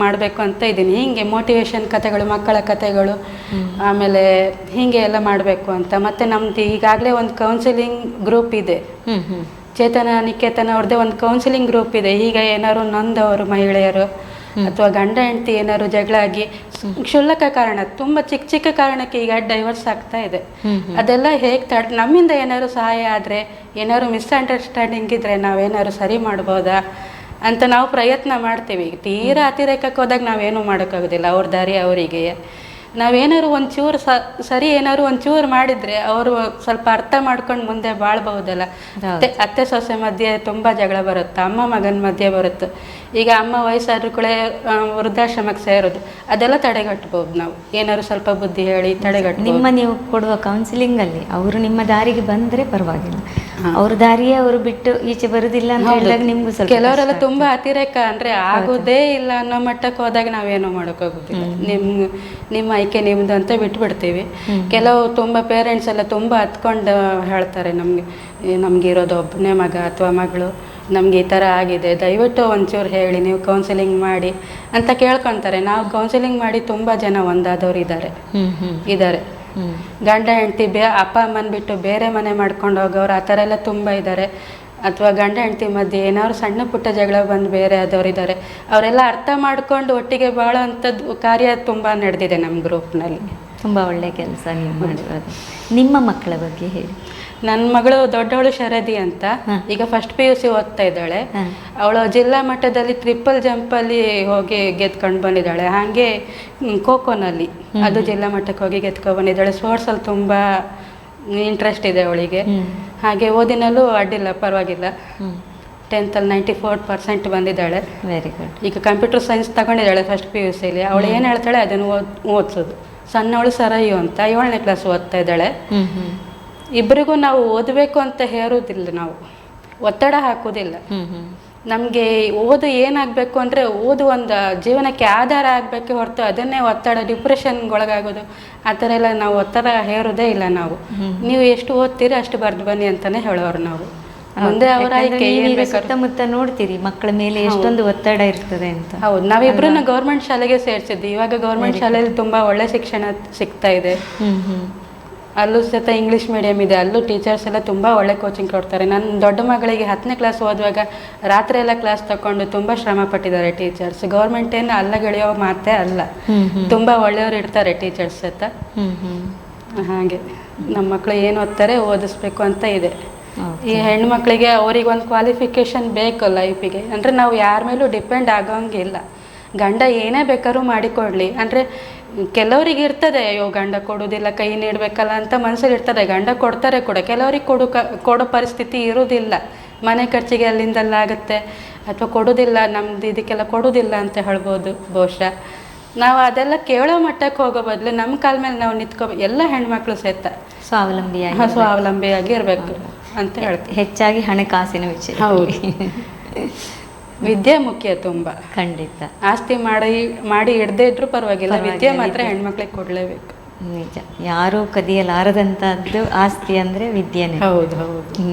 ಮಾಡಬೇಕು ಅಂತ ಇದ್ದೀನಿ. ಹೀಗೆ ಮೋಟಿವೇಶನ್ ಕಥೆಗಳು, ಮಕ್ಕಳ ಕಥೆಗಳು, ಆಮೇಲೆ ಹೀಗೆ ಎಲ್ಲ ಮಾಡಬೇಕು ಅಂತ. ಮತ್ತು ನಮ್ಮದು ಈಗಾಗಲೇ ಒಂದು ಕೌನ್ಸಿಲಿಂಗ್ ಗ್ರೂಪ್ ಇದೆ, ಚೇತನ ನಿಕೇತನ ಅವ್ರದ್ದೇ ಒಂದು ಕೌನ್ಸಿಲಿಂಗ್ ಗ್ರೂಪ್ ಇದೆ. ಈಗ ಏನಾದ್ರು ನೊಂದವರು ಮಹಿಳೆಯರು ಅಥವಾ ಗಂಡ ಹೆಂಡತಿ ಏನಾದ್ರು ಜಗಳ ಆಗಿ ಕ್ಷುಲ್ಲಕ ಕಾರಣ, ತುಂಬ ಚಿಕ್ಕ ಚಿಕ್ಕ ಕಾರಣಕ್ಕೆ ಈಗ ಡೈವರ್ಸ್ ಆಗ್ತಾ ಇದೆ. ಅದೆಲ್ಲ ಹೇಗೆ ನಮ್ಮಿಂದ ಏನಾದ್ರು ಸಹಾಯ ಆದರೆ, ಏನಾದ್ರು ಮಿಸ್ಅಂಡರ್ಸ್ಟ್ಯಾಂಡಿಂಗ್ ಇದ್ದರೆ ನಾವೇನಾದ್ರು ಸರಿ ಮಾಡ್ಬೋದಾ ಅಂತ ನಾವು ಪ್ರಯತ್ನ ಮಾಡ್ತೀವಿ. ತೀರಾ ಅತಿರೇಕಕ್ಕೆ ಹೋದಾಗ ನಾವೇನು ಮಾಡೋಕ್ಕಾಗೋದಿಲ್ಲ. ಅವ್ರ ದಾರಿ ಅವರಿಗೆ. ನಾವೇನಾದ್ರು ಒಂಚೂರು ಸರಿ ಏನಾದ್ರು ಒಂಚೂರು ಮಾಡಿದರೆ ಅವರು ಸ್ವಲ್ಪ ಅರ್ಥ ಮಾಡ್ಕೊಂಡು ಮುಂದೆ ಬಾಳ್ಬಹುದಲ್ಲ. ಅತ್ತೆ ಸೊಸೆ ಮಧ್ಯೆ ತುಂಬ ಜಗಳ ಬರುತ್ತೆ, ಅಮ್ಮ ಮಗನ ಮಧ್ಯೆ ಬರುತ್ತೆ. ಈಗ ಅಮ್ಮ ವಯಸ್ಸಾದ್ರೂ ಕೂಡ ವೃದ್ಧಾಶ್ರಮಕ್ಕೆ ಸೇರೋದು, ಅದೆಲ್ಲ ತಡೆಗಟ್ಬೋದು ನಾವು ಏನಾದ್ರು ಸ್ವಲ್ಪ ಬುದ್ಧಿ ಹೇಳಿ ತಡೆಗಟ್ಬೋದು. ನೀವು ಕೊಡುವ ಕೌನ್ಸಿಲಿಂಗಲ್ಲಿ ಅವರು ನಿಮ್ಮ ದಾರಿಗೆ ಬಂದರೆ ಪರವಾಗಿಲ್ಲ, ಅವ್ರ ದಾರಿಯೇ ಅವರು ಬಿಟ್ಟು ಈಚೆ ಬರುದಿಲ್ಲ ಅಂತ ಹೇಳಿದಾಗ ನಿಮ್ಗೂ ಸ್ವಲ್ಪ ಕೆಲವರೆಲ್ಲ ತುಂಬ ಅತಿರೇಕ ಅಂದರೆ ಆಗೋದೇ ಇಲ್ಲ ಅನ್ನೋ ಮಟ್ಟಕ್ಕೆ ಹೋದಾಗ ನಾವೇನೋ ಮಾಡೋಕ್ಕಾಗೋದಿಲ್ಲ. ನಿಮ್ಮ ಆಯ್ಕೆ ನಿಮ್ಮದು ಅಂತ ಬಿಟ್ಬಿಡ್ತೀವಿ. ಕೆಲವು ತುಂಬ ಪೇರೆಂಟ್ಸ್ ಎಲ್ಲ ತುಂಬ ಹತ್ಕೊಂಡು ಹೇಳ್ತಾರೆ, ನಮ್ಗೆ ಇರೋದು ಒಬ್ಬನೇ ಮಗ ಅಥವಾ ಮಗಳು, ನಮ್ಗೆ ಈ ಥರ ಆಗಿದೆ, ದಯವಿಟ್ಟು ಒಂಚೂರು ಹೇಳಿ, ನೀವು ಕೌನ್ಸಿಲಿಂಗ್ ಮಾಡಿ ಅಂತ ಕೇಳ್ಕೊತಾರೆ. ನಾವು ಕೌನ್ಸಿಲಿಂಗ್ ಮಾಡಿ ತುಂಬ ಜನ ಒಂದಾದವ್ರು ಇದ್ದಾರೆ. ಗಂಡ ಹೆಂಡತಿ ಅಪ್ಪ ಅಮ್ಮನ ಬಿಟ್ಟು ಬೇರೆ ಮನೆ ಮಾಡ್ಕೊಂಡು ಹೋಗೋರು ಆ ಥರ ಎಲ್ಲ ತುಂಬ ಇದ್ದಾರೆ. ಅಥವಾ ಗಂಡ ಹೆಂಡತಿ ಮಧ್ಯೆ ಏನಾದ್ರು ಸಣ್ಣ ಪುಟ್ಟ ಜಗಳ ಬಂದು ಬೇರೆ ಆದವ್ರು ಇದ್ದಾರೆ. ಅವರೆಲ್ಲ ಅರ್ಥ ಮಾಡ್ಕೊಂಡು ಒಟ್ಟಿಗೆ ಬಾಳೋ ಅಂಥದ್ದು ಕಾರ್ಯ ತುಂಬ ನಡೆದಿದೆ ನಮ್ಮ ಗ್ರೂಪ್ನಲ್ಲಿ. ತುಂಬ ಒಳ್ಳೆಯ ಕೆಲಸ ನೀವು ಮಾಡಿರೋದು. ನಿಮ್ಮ ಮಕ್ಕಳ ಬಗ್ಗೆ ಹೇಳಿ. ನನ್ನ ಮಗಳು ದೊಡ್ಡವಳು ಶರದಿ ಅಂತ, ಈಗ ಫಸ್ಟ್ PUC ಓದ್ತಾ ಇದ್ದಾಳೆ. ಅವಳು ಜಿಲ್ಲಾ ಮಟ್ಟದಲ್ಲಿ ಟ್ರಿಪಲ್ ಜಂಪಲ್ಲಿ ಹೋಗಿ ಗೆದ್ಕೊಂಡು ಬಂದಿದ್ದಾಳೆ. ಹಾಗೆ ಖೋಖೋನಲ್ಲಿ ಅದು ಜಿಲ್ಲಾ ಮಟ್ಟಕ್ಕೆ ಹೋಗಿ ಗೆದ್ಕೊಂಡು ಬಂದಿದ್ದಾಳೆ. ಸ್ಪೋರ್ಟ್ಸಲ್ಲಿ ತುಂಬ ಇಂಟ್ರೆಸ್ಟ್ ಇದೆ ಅವಳಿಗೆ. ಹಾಗೆ ಓದಿನಲ್ಲೂ ಅಡ್ಡಿಲ್ಲ, ಪರವಾಗಿಲ್ಲ. 10th 94% ಬಂದಿದ್ದಾಳೆ. Very good. ಈಗ ಕಂಪ್ಯೂಟರ್ ಸೈನ್ಸ್ ತಗೊಂಡಿದ್ದಾಳೆ ಫಸ್ಟ್ PUCಲಿ. ಅವಳು ಏನು ಹೇಳ್ತಾಳೆ ಅದನ್ನು ಓದಿಸೋದು. ಸಣ್ಣವಳು ಸರಯು ಅಂತ 7ನೇ ಕ್ಲಾಸ್ ಓದ್ತಾ ಇದ್ದಾಳೆ. ಇಬ್ಬರಿಗೂ ನಾವು ಓದಬೇಕು ಅಂತ ಹೇರೋದಿಲ್ಲ, ನಾವು ಒತ್ತಡ ಹಾಕೋದಿಲ್ಲ. ನಮಗೆ ಓದು ಏನಾಗಬೇಕು ಅಂದರೆ ಓದು ಒಂದು ಜೀವನಕ್ಕೆ ಆಧಾರ ಆಗಬೇಕೆ ಹೊರತು ಅದನ್ನೇ ಒತ್ತಡ ಡಿಪ್ರೆಷನ್ಗೊಳಗಾಗೋದು ಆ ಥರ ಎಲ್ಲ ನಾವು ಒತ್ತಡ ಹೇರೋದೇ ಇಲ್ಲ. ನಾವು ನೀವು ಎಷ್ಟು ಓದ್ತೀರಿ ಅಷ್ಟು ಬರೆದು ಬನ್ನಿ ಅಂತಲೇ ಹೇಳೋರು ನಾವು. ಮುಂದೆ ಅವರ ಆಯ್ಕೆ ಸುತ್ತಮುತ್ತ ನೋಡ್ತೀರಿ ಮಕ್ಕಳ ಮೇಲೆ ಎಷ್ಟೊಂದು ಒತ್ತಡ ಇರ್ತದೆ ಅಂತ. ಹೌದು, ನಾವಿಬ್ಬರನ್ನ ಗೌರ್ಮೆಂಟ್ ಶಾಲೆಗೆ ಸೇರಿಸಿದ್ವಿ. ಇವಾಗ ಗೌರ್ಮೆಂಟ್ ಶಾಲೆಯಲ್ಲಿ ತುಂಬ ಒಳ್ಳೆ ಶಿಕ್ಷಣ ಸಿಗ್ತಾ ಇದೆ. ಅಲ್ಲೂ ಸಹಿತ ಇಂಗ್ಲೀಷ್ ಮೀಡಿಯಮ್ ಇದೆ. ಅಲ್ಲೂ ಟೀಚರ್ಸ್ ಎಲ್ಲ ತುಂಬ ಒಳ್ಳೆ ಕೋಚಿಂಗ್ ಕೊಡ್ತಾರೆ. ನನ್ನ ದೊಡ್ಡ ಮಗಳಿಗೆ 10ನೇ ಕ್ಲಾಸ್ ಓದುವಾಗ ರಾತ್ರಿ ಎಲ್ಲ ಕ್ಲಾಸ್ ತಗೊಂಡು ತುಂಬ ಶ್ರಮ ಪಟ್ಟಿದ್ದಾರೆ ಟೀಚರ್ಸ್. ಗೌರ್ಮೆಂಟ್ ಏನು ಅಲ್ಲಗೆಳೆಯೋ ಮಾತೇ ಅಲ್ಲ, ತುಂಬ ಒಳ್ಳೆಯವರು ಇರ್ತಾರೆ ಟೀಚರ್ಸ್ ಸಹಿತ. ಹಾಗೆ ನಮ್ಮ ಮಕ್ಕಳು ಏನು ಓದ್ತಾರೆ ಓದಿಸ್ಬೇಕು ಅಂತ ಇದೆ. ಈ ಹೆಣ್ಮಕ್ಳಿಗೆ ಅವ್ರಿಗೊಂದು ಕ್ವಾಲಿಫಿಕೇಷನ್ ಬೇಕು ಲೈಫಿಗೆ. ಅಂದರೆ ನಾವು ಯಾರ ಮೇಲೂ ಡಿಪೆಂಡ್ ಆಗೋಂಗಿಲ್ಲ. ಗಂಡ ಏನೇ ಬೇಕಾದ್ರೂ ಮಾಡಿಕೊಡ್ಲಿ ಅಂದರೆ ಕೆಲವರಿಗೆ ಇರ್ತದೆ, ಅಯ್ಯೋ ಗಂಡ ಕೊಡೋದಿಲ್ಲ, ಕೈ ನೀಡಬೇಕಲ್ಲ ಅಂತ ಮನಸ್ಸಲ್ಲಿ ಇರ್ತದೆ. ಗಂಡ ಕೊಡ್ತಾರೆ ಕೂಡ, ಕೆಲವರಿಗೆ ಕೊಡೋ ಪರಿಸ್ಥಿತಿ ಇರೋದಿಲ್ಲ. ಮನೆ ಖರ್ಚಿಗೆ ಅಲ್ಲಿಂದಲ್ಲ ಆಗುತ್ತೆ, ಅಥವಾ ಕೊಡೋದಿಲ್ಲ, ನಮ್ದು ಇದಕ್ಕೆಲ್ಲ ಕೊಡೋದಿಲ್ಲ ಅಂತ ಹೇಳ್ಬೋದು ಬಹುಶಃ. ನಾವು ಅದೆಲ್ಲ ಕೇಳೋ ಮಟ್ಟಕ್ಕೆ ಹೋಗೋ ಬದಲು ನಮ್ಮ ಕಾಲ ಮೇಲೆ ನಾವು ನಿಂತ್ಕೋಬೇಕು. ಎಲ್ಲ ಹೆಣ್ಮಕ್ಳು ಸಹಿತ ಸ್ವಾವಲಂಬಿಯಾಗಿ ಇರಬೇಕು ಅಂತ ಹೇಳ್ತೀವಿ. ಹೆಚ್ಚಾಗಿ ಹಣಕಾಸಿನ ವಿಷಯ. ಹೌದು, ವಿದ್ಯೆ ಮುಖ್ಯ ತುಂಬ. ಖಂಡಿತ. ಆಸ್ತಿ ಮಾಡಿ ಇಡದೇ ಇದ್ರೂ ಪರವಾಗಿಲ್ಲ, ವಿದ್ಯೆ ಮಾತ್ರ ಹೆಣ್ಮಕ್ಳಿಗೆ ಕೊಡಲೇಬೇಕು. ನಿಜ, ಯಾರೂ ಕದಿಯಲಾರದಂಥದ್ದು ಆಸ್ತಿ ಅಂದರೆ ವಿದ್ಯೆನೇ. ಹೌದು ಹೌದು.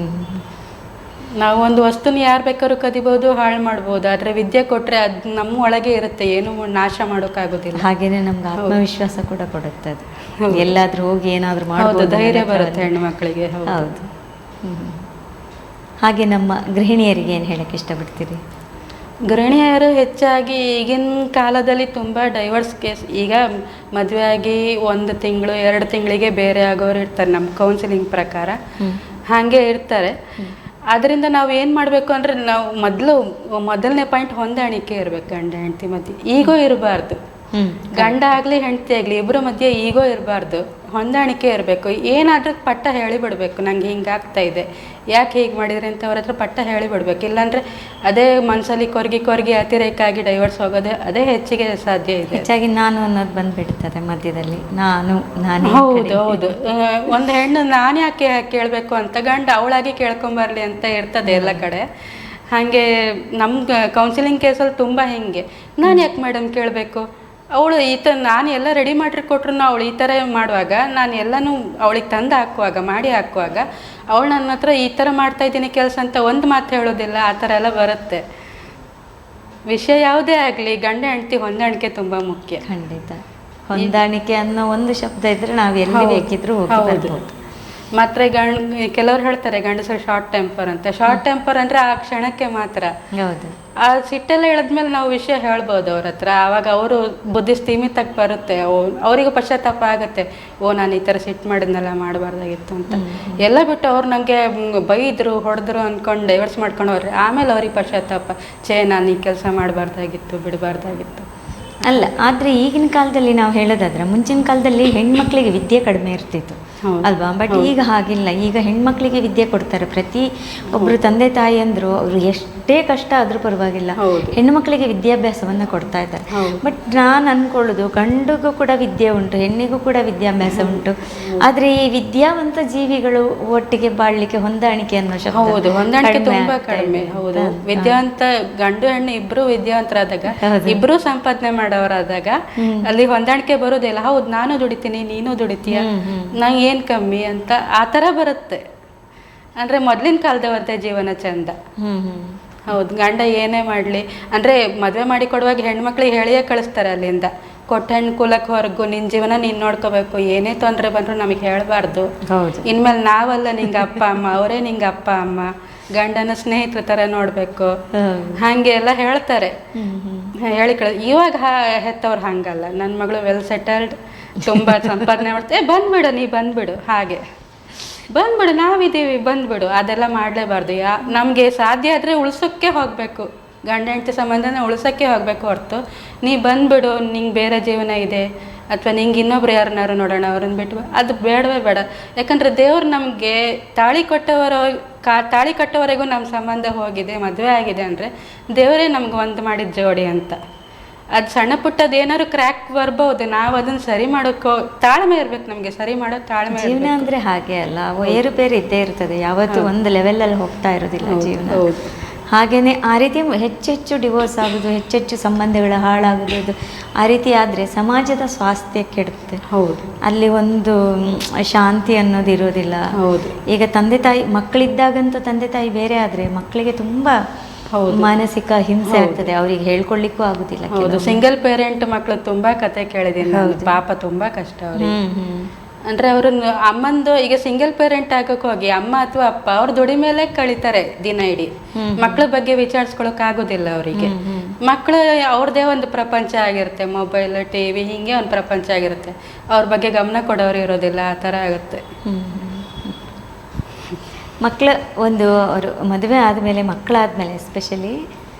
ನಾವು ಒಂದು ವಸ್ತುನ ಯಾರು ಬೇಕಾದ್ರೂ ಕದಿಬೋದು, ಹಾಳು ಮಾಡ್ಬೋದು. ಆದರೆ ವಿದ್ಯೆ ಕೊಟ್ಟರೆ ಅದು ನಮ್ಮ ಒಳಗೆ ಇರುತ್ತೆ, ಏನು ನಾಶ ಮಾಡೋಕ್ಕಾಗೋದಿಲ್ಲ. ಹಾಗೇನೆ ನಮ್ಗೆ ಆತ್ಮವಿಶ್ವಾಸ ಕೂಡ ಕೊಡುತ್ತೆ. ಅದು ಎಲ್ಲಾದ್ರೂ ಹೋಗಿ ಏನಾದರೂ ಮಾಡೋದು ಧೈರ್ಯ ಬರುತ್ತೆ ಹೆಣ್ಣು ಮಕ್ಕಳಿಗೆ. ಹೌದು. ಹಾಗೆ ನಮ್ಮ ಗೃಹಿಣಿಯರಿಗೆ ಏನು ಹೇಳಕ್ಕೆ ಇಷ್ಟಪಡ್ತೀರಿ? ಗೃಹಿಣಿಯರು ಹೆಚ್ಚಾಗಿ ಈಗಿನ ಕಾಲದಲ್ಲಿ ತುಂಬ ಡೈವರ್ಸ್ ಕೇಸ್, ಈಗ ಮದುವೆ ಆಗಿ 1 ತಿಂಗಳು 2 ತಿಂಗಳಿಗೆ ಬೇರೆ ಆಗೋರು ಇರ್ತಾರೆ ನಮ್ಮ ಕೌನ್ಸಿಲಿಂಗ್ ಪ್ರಕಾರ, ಹಾಗೆ ಇರ್ತಾರೆ. ಅದರಿಂದ ನಾವು ಏನು ಮಾಡಬೇಕು ಅಂದರೆ, ನಾವು ಮೊದಲನೇ ಪಾಯಿಂಟ್ ಹೊಂದಾಣಿಕೆ ಇರಬೇಕು ಗಂಡ ಹೆಂಡತಿ ಮಧ್ಯೆ. ಈಗೋ ಇರಬಾರ್ದು, ಗಂಡ ಆಗಲಿ ಹೆಂಡತಿ ಆಗಲಿ ಇಬ್ಬರ ಮಧ್ಯೆ ಈಗೋ ಇರಬಾರ್ದು, ಹೊಂದಾಣಿಕೆ ಇರಬೇಕು. ಏನಾದ್ರೂ ಪಟ್ಟ ಹೇಳಿಬಿಡ್ಬೇಕು, ನಂಗೆ ಹಿಂಗಾಗ್ತಾ ಇದೆ, ಯಾಕೆ ಹೀಗೆ ಮಾಡಿದ್ರಿ ಅಂತ ಅವ್ರ ಹತ್ರ ಪಟ್ಟ ಹೇಳಿಬಿಡ್ಬೇಕು. ಇಲ್ಲಾಂದರೆ ಅದೇ ಮನಸ್ಸಲ್ಲಿ ಕೊರಗಿ ಅತಿರೇಕ ಆಗಿ ಡೈವರ್ಸ್ ಹೋಗೋದು ಅದೇ ಹೆಚ್ಚಿಗೆ ಸಾಧ್ಯ ಇದೆ. ಹೆಚ್ಚಾಗಿ ನಾನು ಅನ್ನೋದು ಬಂದುಬಿಡ್ತದೆ ಮಧ್ಯದಲ್ಲಿ, ನಾನು. ಹೌದು. ಒಂದು ಹೆಣ್ಣು ನಾನು ಯಾಕೆ ಕೇಳಬೇಕು ಅಂತ ಗಂಡ ಅವಳಾಗಿ ಕೇಳ್ಕೊಂಬರ್ಲಿ ಅಂತ ಇರ್ತದೆ ಎಲ್ಲ ಕಡೆ. ಹಾಗೆ ನಮ್ಮ ಕೌನ್ಸಿಲಿಂಗ್ ಕೇಸಲ್ಲಿ ತುಂಬ ಹಿಂಗೆ, ನಾನು ಯಾಕೆ ಮೇಡಮ್ ಕೇಳಬೇಕು, ಅವಳು ನಾನು ಎಲ್ಲ ರೆಡಿ ಮಾಡಿ ಕೊಟ್ರು ಅವಳು ಈ ಥರ ಮಾಡುವಾಗ, ನಾನು ಎಲ್ಲನೂ ಅವಳಿಗೆ ತಂದು ಮಾಡಿ ಹಾಕುವಾಗ ಅವಳು ನನ್ನ ಹತ್ರ ಈ ಥರ ಮಾಡ್ತಾಯಿದ್ದೀನಿ ಕೆಲಸ ಅಂತ ಒಂದು ಮಾತು ಹೇಳೋದಿಲ್ಲ. ಆ ಥರ ಎಲ್ಲ ಬರುತ್ತೆ. ವಿಷಯ ಯಾವುದೇ ಆಗಲಿ ಗಂಡ ಹೆಂಡತಿ ಹೊಂದಾಣಿಕೆ ತುಂಬ ಮುಖ್ಯ. ಖಂಡಿತ ಹೊಂದಾಣಿಕೆ ಅನ್ನೋ ಒಂದು ಶಬ್ದ ಇದ್ರೆ ನಾವು ಎಲ್ಲಿ ಬೇಕಿದ್ರೂ ಹೋಗಿ ಬರ್ಬೋದು. ಮಾತ್ರ ಕೆಲವ್ರು ಹೇಳ್ತಾರೆ ಗಂಡಸರು ಶಾರ್ಟ್ ಟೆಂಪರ್ ಅಂತ. ಶಾರ್ಟ್ ಟೆಂಪರ್ ಅಂದರೆ ಆ ಕ್ಷಣಕ್ಕೆ ಮಾತ್ರ. ಹೌದು. ಆ ಸಿಟ್ಟೆಲ್ಲ ಹೇಳಿದ್ಮೇಲೆ ನಾವು ವಿಷಯ ಹೇಳ್ಬೋದು ಅವ್ರ ಹತ್ರ. ಆವಾಗ ಅವರು ಬುದ್ಧಿ ಸ್ಥೀಮಿತಕ್ಕೆ ಬರುತ್ತೆ, ಅವರಿಗೂ ಪಶ್ಚಾತ್ತಾಪ ಆಗುತ್ತೆ, ನಾನು ಈ ಥರ ಸಿಟ್ಟು ಮಾಡಿದ್ನೆಲ್ಲ ಮಾಡಬಾರ್ದಾಗಿತ್ತು ಅಂತ. ಎಲ್ಲ ಬಿಟ್ಟು ಅವ್ರು ನನಗೆ ಬೈದರು ಹೊಡೆದ್ರು ಅಂದ್ಕೊಂಡು ಡೈವರ್ಸ್ ಮಾಡ್ಕೊಂಡು ಹೋಗ್ರಿ, ಆಮೇಲೆ ಅವ್ರಿಗೆ ಪಶ್ಚಾತ್ತಾಪ, ನಾನು ಈ ಕೆಲಸ ಮಾಡಬಾರ್ದಾಗಿತ್ತು, ಬಿಡಬಾರ್ದಾಗಿತ್ತು. ಅಲ್ಲ, ಆದರೆ ಈಗಿನ ಕಾಲದಲ್ಲಿ ನಾವು ಹೇಳೋದಾದ್ರೆ, ಮುಂಚಿನ ಕಾಲದಲ್ಲಿ ಹೆಣ್ಮಕ್ಳಿಗೆ ವಿದ್ಯೆ ಕಡಿಮೆ ಇರ್ತಿತ್ತು ಅಲ್ವಾ? ಬಟ್ ಈಗ ಹಾಗಿಲ್ಲ. ಈಗ ಹೆಣ್ಮಕ್ಳಿಗೆ ವಿದ್ಯೆ ಕೊಡ್ತಾರೆ. ಪ್ರತಿ ಒಬ್ಬರು ತಂದೆ ತಾಯಿ ಅಂದರು ಅವರು ಎಷ್ಟೇ ಕಷ್ಟ ಆದರೂ ಪರವಾಗಿಲ್ಲ, ಹೆಣ್ಣು ಮಕ್ಕಳಿಗೆ ವಿದ್ಯಾಭ್ಯಾಸವನ್ನು ಕೊಡ್ತಾ ಇದ್ದಾರೆ. ಬಟ್ ನಾನು ಅಂದ್ಕೊಳ್ಳೋದು, ಗಂಡಿಗೂ ಕೂಡ ವಿದ್ಯೆ ಉಂಟು, ಹೆಣ್ಣಿಗೂ ಕೂಡ ವಿದ್ಯಾಭ್ಯಾಸ ಉಂಟು. ಆದರೆ ಈ ವಿದ್ಯಾವಂತ ಜೀವಿಗಳು ಒಟ್ಟಿಗೆ ಬಾಳ್ಲಿಕ್ಕೆ ಹೊಂದಾಣಿಕೆ ಅನ್ನೋ ಶಬ್ದ ಹೊಂದಾಣಿಕೆ ತುಂಬಾ ಕಡಿಮೆ. ಹೌದು, ವಿದ್ಯಾವಂತ ಗಂಡು ಹೆಣ್ಣು ಇಬ್ರು ವಿದ್ಯಾವಂತರಾದಾಗ, ಇಬ್ರು ಸಂಪಾದನೆ ಮಾಡೋರಾದಾಗ ಅಲ್ಲಿ ಹೊಂದಾಣಿಕೆ ಬರೋದಿಲ್ಲ. ಹೌದು, ನಾನು ದುಡಿತೀನಿ, ನೀನು ದುಡಿತೀಯ, ನಂಗೆ ಏನು ಕಮ್ಮಿ ಅಂತ ಆ ಥರ ಬರುತ್ತೆ. ಅಂದರೆ ಮೊದಲಿನ ಕಾಲದವಂತೆ ಜೀವನ ಚಂದ. ಹೌದು, ಗಂಡ ಏನೇ ಮಾಡಲಿ ಅಂದರೆ ಮದುವೆ ಮಾಡಿ ಕೊಡುವಾಗ ಹೆಣ್ಮಕ್ಳಿಗೆ ಹೇಳಿಯೇ ಕಳಿಸ್ತಾರೆ ಅಲ್ಲಿಂದ, ಕೊಟ್ಟ ಹೆಣ್ಣು ಕುಲಕ್ಕೆ ಹೊರಗು, ನಿನ್ನ ಜೀವನ ನೀನು ನೋಡ್ಕೋಬೇಕು, ಏನೇ ತೊಂದರೆ ಬಂದರೂ ನಮಗೆ ಹೇಳಬಾರ್ದು, ಇನ್ಮೇಲೆ ನಾವಲ್ಲ ನಿಂಗೆ ಅಪ್ಪ ಅಮ್ಮ, ಅವರೇ ನಿಂಗೆ ಅಪ್ಪ ಅಮ್ಮ, ಗಂಡನ ಸ್ನೇಹಿತರ ಥರ ನೋಡಬೇಕು, ಹಾಗೆ ಎಲ್ಲ ಹೇಳ್ತಾರೆ, ಹೇಳಿ ಇವಾಗ ಹೆತ್ತವ್ರು ಹಂಗಲ್ಲ. ನನ್ನ ಮಗಳು ವೆಲ್ ಸೆಟಲ್ಡ್, ತುಂಬ ಸಂಪಾದನೆ ಮಾಡ್ತೇವೆ, ಬಂದ್ಬಿಡು ನೀ ಬಂದ್ಬಿಡು, ಹಾಗೆ ಬಂದ್ಬಿಡು, ನಾವಿದ್ದೀವಿ ಬಂದ್ಬಿಡು, ಅದೆಲ್ಲ ಮಾಡಲೇಬಾರ್ದು. ನಮಗೆ ಸಾಧ್ಯ ಆದರೆ ಉಳ್ಸೋಕ್ಕೆ ಹೋಗಬೇಕು, ಗಂಡ ಹೆಂಡತಿ ಸಂಬಂಧನ ಉಳ್ಸೋಕ್ಕೆ ಹೋಗಬೇಕು ಹೊರತು ನೀ ಬಂದ್ಬಿಡು, ನಿಂಗೆ ಬೇರೆ ಜೀವನ ಇದೆ, ಅಥವಾ ನಿಂಗೆ ಇನ್ನೊಬ್ರು ಯಾರನ್ನಾರು ನೋಡೋಣ ಅವ್ರನ್ನ ಬಿಟ್ಟು, ಅದು ಬೇಡವೇ ಬೇಡ. ಯಾಕಂದರೆ ದೇವ್ರು ನಮಗೆ ತಾಳಿ ಕಟ್ಟೋವರೆಗೂ ನಮ್ಮ ಸಂಬಂಧ ಹೋಗಿದೆ, ಮದುವೆ ಆಗಿದೆ ಅಂದರೆ ದೇವರೇ ನಮ್ಗೆ ಒಂದು ಮಾಡಿದ ಜೋಡಿ ಅಂತ. ಅದು ಸಣ್ಣ ಪುಟ್ಟದ್ದು ಏನಾದ್ರು ಕ್ರ್ಯಾಕ್ ಬರ್ಬೋದು, ನಾವು ಅದನ್ನು ಸರಿ ಮಾಡೋಕ್ಕೋ ತಾಳ್ಮೆ ಇರ್ಬೇಕು, ನಮಗೆ ಸರಿ ಮಾಡೋ ತಾಳ್ಮೆ. ಜೀವನ ಅಂದರೆ ಹಾಗೆ ಅಲ್ಲ, ಏರುಪೇರು ಇದ್ದೇ ಇರ್ತದೆ, ಯಾವತ್ತೂ ಒಂದು ಲೆವೆಲಲ್ಲಿ ಹೋಗ್ತಾ ಇರೋದಿಲ್ಲ ಜೀವನ. ಹಾಗೆಯೇ ಆ ರೀತಿ ಹೆಚ್ಚೆಚ್ಚು ಡಿವೋರ್ಸ್ ಆಗೋದು, ಹೆಚ್ಚೆಚ್ಚು ಸಂಬಂಧಗಳು ಹಾಳಾಗೋದು, ಆ ರೀತಿ ಆದರೆ ಸಮಾಜದ ಸ್ವಾಸ್ಥ್ಯ ಕೆಡುತ್ತೆ. ಹೌದು, ಅಲ್ಲಿ ಒಂದು ಶಾಂತಿ ಅನ್ನೋದು ಇರೋದಿಲ್ಲ. ಹೌದು, ಈಗ ತಂದೆ ತಾಯಿ ಮಕ್ಕಳಿದ್ದಾಗಂತೂ ತಂದೆ ತಾಯಿ ಬೇರೆ ಆದರೆ ಮಕ್ಕಳಿಗೆ ತುಂಬ ಮಾನಸಿಕ ಹಿಂಸೆ ಆಗ್ತದೆ, ಅವ್ರಿಗೆ ಹೇಳ್ಕೊಳ್ಳಿಕ್ಕೂ ಆಗುದಿಲ್ಲ. ಹೌದು, ಸಿಂಗಲ್ ಪೇರೆಂಟ್ ಮಕ್ಕಳು ತುಂಬಾ ಕತೆ ಕೇಳಿದ್ದೀನಿ, ಪಾಪ ತುಂಬಾ ಕಷ್ಟ ಅವ್ರಿಗೆ. ಅಂದ್ರೆ ಅವ್ರನ್ನ ಅಮ್ಮಂದು ಈಗ ಸಿಂಗಲ್ ಪೇರೆಂಟ್ ಆಗೋಕೆ ಹೋಗಿ ಅಮ್ಮ ಅಥವಾ ಅಪ್ಪ ಅವ್ರ ದುಡಿ ಮೇಲೆ ಕಳೀತಾರೆ ದಿನ ಇಡೀ, ಮಕ್ಕಳ ಬಗ್ಗೆ ವಿಚಾರಿಸ್ಕೊಳಕ್ ಆಗೋದಿಲ್ಲ ಅವರಿಗೆ. ಮಕ್ಕಳು ಅವ್ರದೇ ಒಂದು ಪ್ರಪಂಚ ಆಗಿರುತ್ತೆ, ಮೊಬೈಲ್ ಟಿವಿ ಹಿಂಗೆ ಒಂದು ಪ್ರಪಂಚ ಆಗಿರುತ್ತೆ, ಅವ್ರ ಬಗ್ಗೆ ಗಮನ ಕೊಡೋರು ಇರೋದಿಲ್ಲ, ಆ ಥರ ಆಗುತ್ತೆ. ಮಕ್ಕಳ ಒಂದು ಅವರು ಮದುವೆ ಆದಮೇಲೆ, ಮಕ್ಕಳಾದಮೇಲೆ ಎಸ್ಪೆಷಲಿ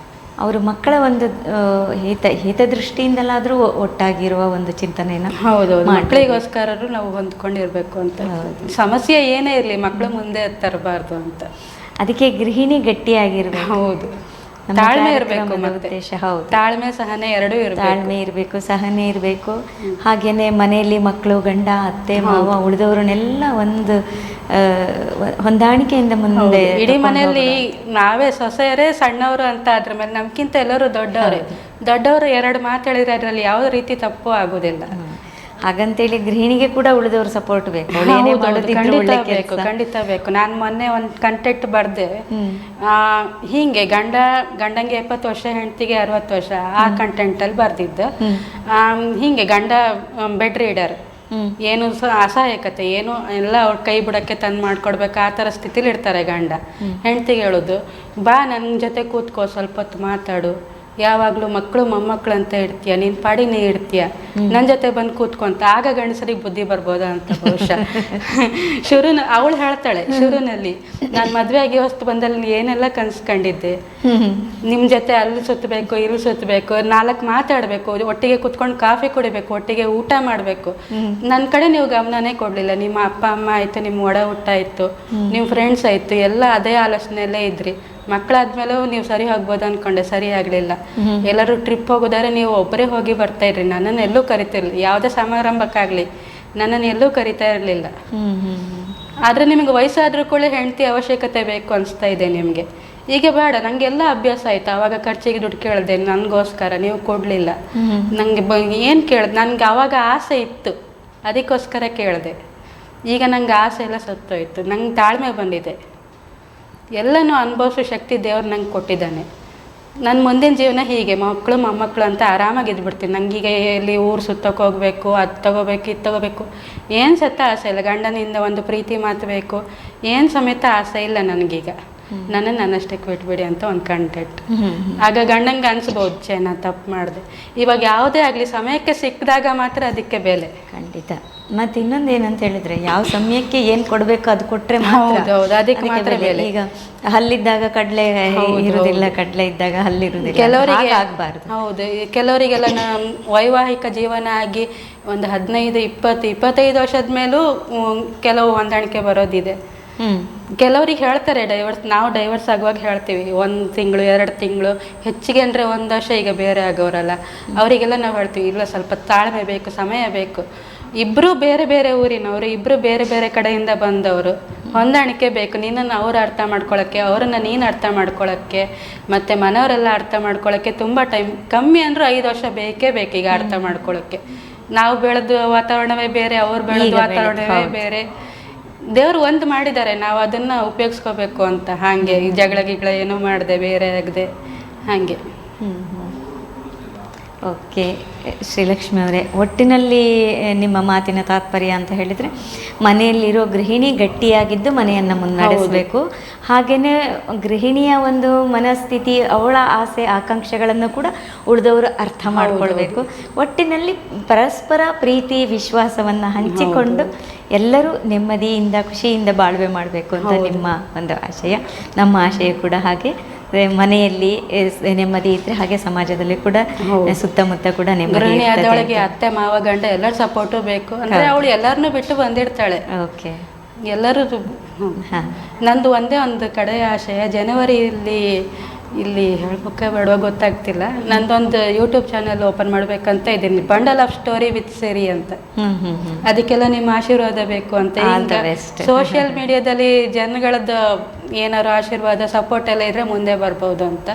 ಅವರು ಮಕ್ಕಳ ಒಂದು ಹಿತದೃಷ್ಟಿಯಿಂದಲಾದರೂ ಒಟ್ಟಾಗಿರುವ ಒಂದು ಚಿಂತನೆಯನ್ನು, ಹೌದು, ಮಕ್ಕಳಿಗೋಸ್ಕರರು ನಾವು ಹೊಂದ್ಕೊಂಡಿರ್ಬೇಕು ಅಂತ. ಸಮಸ್ಯೆ ಏನೇ ಇರಲಿ ಮಕ್ಕಳು ಮುಂದೆ ತರಬಾರ್ದು ಅಂತ. ಅದಕ್ಕೆ ಗೃಹಿಣಿ ಗಟ್ಟಿಯಾಗಿರ್ಬೇಕು. ಹೌದು, ತಾಳ್ಮೆ ಇರಬೇಕು, ಉದ್ದೇಶ. ಹೌದು, ತಾಳ್ಮೆ ಸಹನೆ ಎರಡೂ ಇರಬೇಕು. ತಾಳ್ಮೆ ಇರಬೇಕು, ಸಹನೆ ಇರಬೇಕು. ಹಾಗೇನೆ ಮನೆಯಲ್ಲಿ ಮಕ್ಕಳು, ಗಂಡ, ಅತ್ತೆ, ಮಾವ, ಉಳಿದವ್ರನ್ನೆಲ್ಲ ಒಂದು ಹೊಂದಾಣಿಕೆಯಿಂದ ಮುಂದೆ. ಇಡೀ ಮನೆಯಲ್ಲಿ ನಾವೇ ಸೊಸೆಯರೇ ಸಣ್ಣವರು ಅಂತ ಅದ್ರ ಮೇಲೆ ನಮ್ಗಿಂತ ಎಲ್ಲರೂ ದೊಡ್ಡವರು ಎರಡು ಮಾತು ಹೇಳಿದ್ರೆ ಅದರಲ್ಲಿ ಯಾವ ರೀತಿ ತಪ್ಪು ಆಗೋದಿಲ್ಲ. ಹಾಗಂತೇಳಿ ಗೃಹಿಣಿಗೆ ಕೂಡ ಉಳಿದವ್ರ ಸಪೋರ್ಟ್ ಬೇಕು, ಖಂಡಿತ ಬೇಕು. ನಾನು ಮೊನ್ನೆ ಒಂದು ಕಂಟೆಂಟ್ ಬರ್ದೆ, ಹೀಗೆ ಗಂಡಂಗೆ 70 ವರ್ಷ, ಹೆಂಡತಿಗೆ 60 ವರ್ಷ, ಆ ಕಂಟೆಂಟಲ್ಲಿ ಬರ್ದಿದ್ದು. ಹೀಗೆ ಗಂಡ ಬೆಡ್ ರೀಡರ್, ಏನು ಅಸಹಾಯಕತೆ, ಏನು ಎಲ್ಲ ಅವ್ರ ಕೈ ಬಿಡೋಕ್ಕೆ ತಂದು ಮಾಡ್ಕೊಡ್ಬೇಕು ಆ ಥರ ಸ್ಥಿತಿಲಿ ಇರ್ತಾರೆ ಗಂಡ. ಹೆಂಡ್ತಿಗೆ ಹೇಳೋದು, ಬಾ ನನ್ನ ಜೊತೆ ಕೂತ್ಕೋ, ಸ್ವಲ್ಪ ಹೊತ್ತು ಮಾತಾಡು, ಯಾವಾಗಲೂ ಮಕ್ಕಳು ಮೊಮ್ಮಕ್ಕಳು ಅಂತ ಇಡ್ತೀಯ, ನೀನು ಪಾಡಿನೇ ಇಡ್ತೀಯ, ನನ್ನ ಜೊತೆ ಬಂದು ಕೂತ್ಕೊಂತ, ಆಗ ಗಂಡಸರಿಗೆ ಬುದ್ಧಿ ಬರ್ಬೋದಾ ಅಂತ ಬಹುಶಃ. ಅವಳು ಹೇಳ್ತಾಳೆ ಶುರುನಲ್ಲಿ, ನಾನು ಮದುವೆ ಆಗಿ ಹೊಸ್ತು ಬಂದಲ್ಲಿ ಏನೆಲ್ಲ ಕನ್ಸ್ಕೊಂಡಿದ್ದೆ, ನಿಮ್ಮ ಜೊತೆ ಅಲ್ಲಿ ಸುತ್ತಬೇಕು, ಇಲ್ಲಿ ಸುತ್ತಬೇಕು, 4 ಮಾತಾಡಬೇಕು, ಒಟ್ಟಿಗೆ ಕೂತ್ಕೊಂಡು ಕಾಫಿ ಕುಡಿಬೇಕು, ಒಟ್ಟಿಗೆ ಊಟ ಮಾಡಬೇಕು. ನನ್ನ ಕಡೆ ನೀವು ಗಮನನೇ ಕೊಡಲಿಲ್ಲ. ನಿಮ್ಮ ಅಪ್ಪ ಅಮ್ಮ ಆಯಿತು, ನಿಮ್ಮ ಒಡ ಊಟ ಆಯಿತು, ನಿಮ್ಮ ಫ್ರೆಂಡ್ಸ್ ಆಯಿತು, ಎಲ್ಲ ಅದೇ ಆಲೋಚನೆಯಲ್ಲೇ ಇದ್ರಿ. ಮಕ್ಕಳಾದ್ಮೇಲೂ ನೀವು ಸರಿ ಹೋಗ್ಬೋದು ಅಂದ್ಕೊಂಡೆ, ಸರಿ ಆಗಲಿಲ್ಲ. ಎಲ್ಲರೂ ಟ್ರಿಪ್ ಹೋಗೋದಾದ್ರೆ ನೀವು ಒಬ್ಬರೇ ಹೋಗಿ ಬರ್ತಾ ಇದ್ರಿ, ನನ್ನನ್ನು ಎಲ್ಲೂ ಕರಿತಿರ್ಲಿಲ್ಲ. ಯಾವುದೇ ಸಮಾರಂಭಕ್ಕಾಗಲಿ ನನ್ನನ್ನು ಎಲ್ಲೂ ಕರಿತಾ ಇರಲಿಲ್ಲ. ಆದರೆ ನಿಮಗೆ ವಯಸ್ಸಾದ್ರೂ ಕೂಡ ಹೆಂಡತಿ ಅವಶ್ಯಕತೆ ಬೇಕು ಅನಿಸ್ತಾ ಇದೆ ನಿಮಗೆ. ಈಗ ಬೇಡ, ನನಗೆಲ್ಲ ಅಭ್ಯಾಸ ಆಯಿತು. ಆವಾಗ ಖರ್ಚಿಗೆ ದುಡ್ಡು ಕೇಳಿದೆ ನನಗೋಸ್ಕರ, ನೀವು ಕೊಡಲಿಲ್ಲ. ನನಗೆ ಏನು ಕೇಳಿದೆ, ನನಗೆ ಆವಾಗ ಆಸೆ ಇತ್ತು, ಅದಕ್ಕೋಸ್ಕರ ಕೇಳಿದೆ. ಈಗ ನಂಗೆ ಆಸೆ ಎಲ್ಲ ಸತ್ತೋಯ್ತು, ನಂಗೆ ತಾಳ್ಮೆ ಬಂದಿದೆ. ಎಲ್ಲನೂ ಅನುಭವಿಸೋ ಶಕ್ತಿ ದೇವ್ರು ನಂಗೆ ಕೊಟ್ಟಿದ್ದಾನೆ. ನನ್ನ ಮುಂದಿನ ಜೀವನ ಹೀಗೆ ಮಕ್ಕಳು ಮೊಮ್ಮಕ್ಕಳು ಅಂತ ಆರಾಮಾಗಿ ಇದ್ಬಿಡ್ತೀನಿ. ನನಗೀಗ ಎಲ್ಲಿ ಊರು ಸುತ್ತಕ್ಕೆ ಹೋಗಬೇಕು, ಅದು ತೊಗೋಬೇಕು, ಇದು ತೊಗೋಬೇಕು, ಏನು ಸತ್ತ ಆಸೆ ಇಲ್ಲ. ಗಂಡನಿಂದ ಒಂದು ಪ್ರೀತಿ ಮಾತು ಬೇಕು, ಏನು ಸಮೇತ ಆಸೆ ಇಲ್ಲ ನನಗೀಗ. ನನ್ನಷ್ಟಕ್ಕೆ ಬಿಟ್ಬಿಡಿ ಅಂತ ಒಂದು ಕಂಟೆಂಟ್. ಆಗ ಗಂಡಂಗೆ ಅನ್ಸ್ಬೋದು, ಛೇ ನಾನು ತಪ್ಪು ಮಾಡಿದೆ. ಇವಾಗ ಯಾವುದೇ ಆಗಲಿ ಸಮಯಕ್ಕೆ ಸಿಕ್ಕಿದಾಗ ಮಾತ್ರ ಅದಕ್ಕೆ ಬೆಲೆ. ಖಂಡಿತ. ಮತ್ತು ಇನ್ನೊಂದು ಏನಂತ ಹೇಳಿದ್ರೆ, ಯಾವ ಸಮಯಕ್ಕೆ ಏನು ಕೊಡಬೇಕು ಅದು ಕೊಟ್ಟರೆ ಹೌದು, ಅದಕ್ಕೆ ಮಾತ್ರ ಬೆಲೆ. ಈಗ ಹಲ್ಲಿದ್ದಾಗ ಕಡಲೆ ಇರುವುದಿಲ್ಲ, ಕಡಲೆ ಇದ್ದಾಗ ಹಲ್ಲಿರುವುದಿಲ್ಲ, ಕೆಲವರಿಗೆ ಆಗಬಾರ್ದು. ಹೌದು, ಕೆಲವರಿಗೆಲ್ಲ ವೈವಾಹಿಕ ಜೀವನ ಆಗಿ ಒಂದು 15, 20, 25 ವರ್ಷದ ಮೇಲೂ ಕೆಲವು ಹೊಂದಾಣಿಕೆ ಬರೋದಿದೆ. ಕೆಲವ್ರಿಗೆ ಹೇಳ್ತಾರೆ ಡೈವರ್ಸ್. ನಾವು ಡೈವರ್ಸ್ ಆಗುವಾಗ ಹೇಳ್ತೀವಿ 1 ತಿಂಗಳು 2 ತಿಂಗಳು, ಹೆಚ್ಚಿಗೆ ಅಂದರೆ 1 ವರ್ಷ. ಈಗ ಬೇರೆ ಆಗೋರಲ್ಲ, ಅವರಿಗೆಲ್ಲ ನಾವು ಹೇಳ್ತೀವಿ, ಇಲ್ಲ ಸ್ವಲ್ಪ ತಾಳ್ಮೆ ಬೇಕು, ಸಮಯ ಬೇಕು. ಇಬ್ಬರು ಬೇರೆ ಬೇರೆ ಊರಿನವರು, ಇಬ್ಬರು ಬೇರೆ ಬೇರೆ ಕಡೆಯಿಂದ ಬಂದವರು, ಹೊಂದಾಣಿಕೆ ಬೇಕು. ನಿನ್ನನ್ನು ಅವ್ರು ಅರ್ಥ ಮಾಡ್ಕೊಳ್ಳೋಕ್ಕೆ, ಅವರನ್ನು ನೀನು ಅರ್ಥ ಮಾಡ್ಕೊಳ್ಳೋಕ್ಕೆ, ಮತ್ತು ಮನೆಯವರೆಲ್ಲ ಅರ್ಥ ಮಾಡ್ಕೊಳ್ಳೋಕ್ಕೆ ತುಂಬ ಟೈಮ್, ಕಮ್ಮಿ ಅಂದರೂ 5 ವರ್ಷ ಬೇಕೇ ಬೇಕು ಈಗ ಅರ್ಥ ಮಾಡ್ಕೊಳ್ಳೋಕ್ಕೆ. ನಾವು ಬೆಳೆದ ವಾತಾವರಣವೇ ಬೇರೆ, ಅವ್ರು ಬೆಳೆದ ವಾತಾವರಣವೇ ಬೇರೆ. ದೇವರು ಒಂದು ಮಾಡಿದ್ದಾರೆ, ನಾವು ಅದನ್ನು ಉಪಯೋಗಿಸ್ಕೋಬೇಕು ಅಂತ. ಹಾಗೆ ಈ ಜಗಳ ಏನೂ ಮಾಡದೆ, ಬೇರೆ ಆಗದೆ ಹಾಗೆ. ಓಕೆ ಶ್ರೀಲಕ್ಷ್ಮಿ ಅವರೇ, ಒಟ್ಟಿನಲ್ಲಿ ನಿಮ್ಮ ಮಾತಿನ ತಾತ್ಪರ್ಯ ಅಂತ ಹೇಳಿದರೆ, ಮನೆಯಲ್ಲಿರೋ ಗೃಹಿಣಿ ಗಟ್ಟಿಯಾಗಿದ್ದು ಮನೆಯನ್ನು ಮುನ್ನಡೆಸಬೇಕು. ಹಾಗೆಯೇ ಗೃಹಿಣಿಯ ಒಂದು ಮನಸ್ಥಿತಿ, ಅವಳ ಆಸೆ ಆಕಾಂಕ್ಷೆಗಳನ್ನು ಕೂಡ ಉಳಿದವರು ಅರ್ಥ ಮಾಡಿಕೊಳ್ಬೇಕು. ಒಟ್ಟಿನಲ್ಲಿ ಪರಸ್ಪರ ಪ್ರೀತಿ ವಿಶ್ವಾಸವನ್ನು ಹಂಚಿಕೊಂಡು ಎಲ್ಲರೂ ನೆಮ್ಮದಿಯಿಂದ ಖುಷಿಯಿಂದ ಬಾಳ್ವೆ ಮಾಡಬೇಕು ಅಂತ ನಿಮ್ಮ ಒಂದು ಆಶಯ. ನಮ್ಮ ಆಶಯ ಕೂಡ ಹಾಗೆ. ಮನೆಯಲ್ಲಿ ನೆಮ್ಮದಿ ಇದ್ರೆ ಹಾಗೆ ಸಮಾಜದಲ್ಲಿ ಕೂಡ ಸುತ್ತಮುತ್ತ ಕೂಡ ನೆಮ್ಮದಿ. ಅದರೊಳಗೆ ಅತ್ತೆ ಮಾವ ಗಂಡ ಎಲ್ಲರ ಸಪೋರ್ಟು ಬೇಕು. ಅಂದ್ರೆ ಅವಳು ಎಲ್ಲರನ್ನೂ ಬಿಟ್ಟು ಬಂದಿರ್ತಾಳೆ. ಓಕೆ, ಎಲ್ಲರೂ. ನಂದು ಒಂದೇ ಒಂದು ಕಡೆಯ ಆಶಯ, ಜನವರಿಯಲ್ಲಿ ಇಲ್ಲಿ ಹೇಳ್ಬೇಕ ಬೇಡವಾ ಗೊತ್ತಾಗ್ತಿಲ್ಲ, ನಂದೊಂದು ಯೂಟ್ಯೂಬ್ ಚಾನೆಲ್ ಓಪನ್ ಮಾಡ್ಬೇಕಂತ ಇದ್ದೀನಿ, ಬಂಡಲ್ ಆಫ್ ಸ್ಟೋರಿ ವಿತ್ ಸೇರಿ ಅಂತ. ಅದಕ್ಕೆಲ್ಲ ನಿಮ್ಮ ಆಶೀರ್ವಾದ ಬೇಕು ಅಂತ. ಸೋಷಿಯಲ್ ಮೀಡಿಯಾದಲ್ಲಿ ಜನಗಳದ್ದು ಏನಾರು ಆಶೀರ್ವಾದ ಸಪೋರ್ಟ್ ಎಲ್ಲ ಇದ್ರೆ ಮುಂದೆ ಬರ್ಬೋದು ಅಂತ.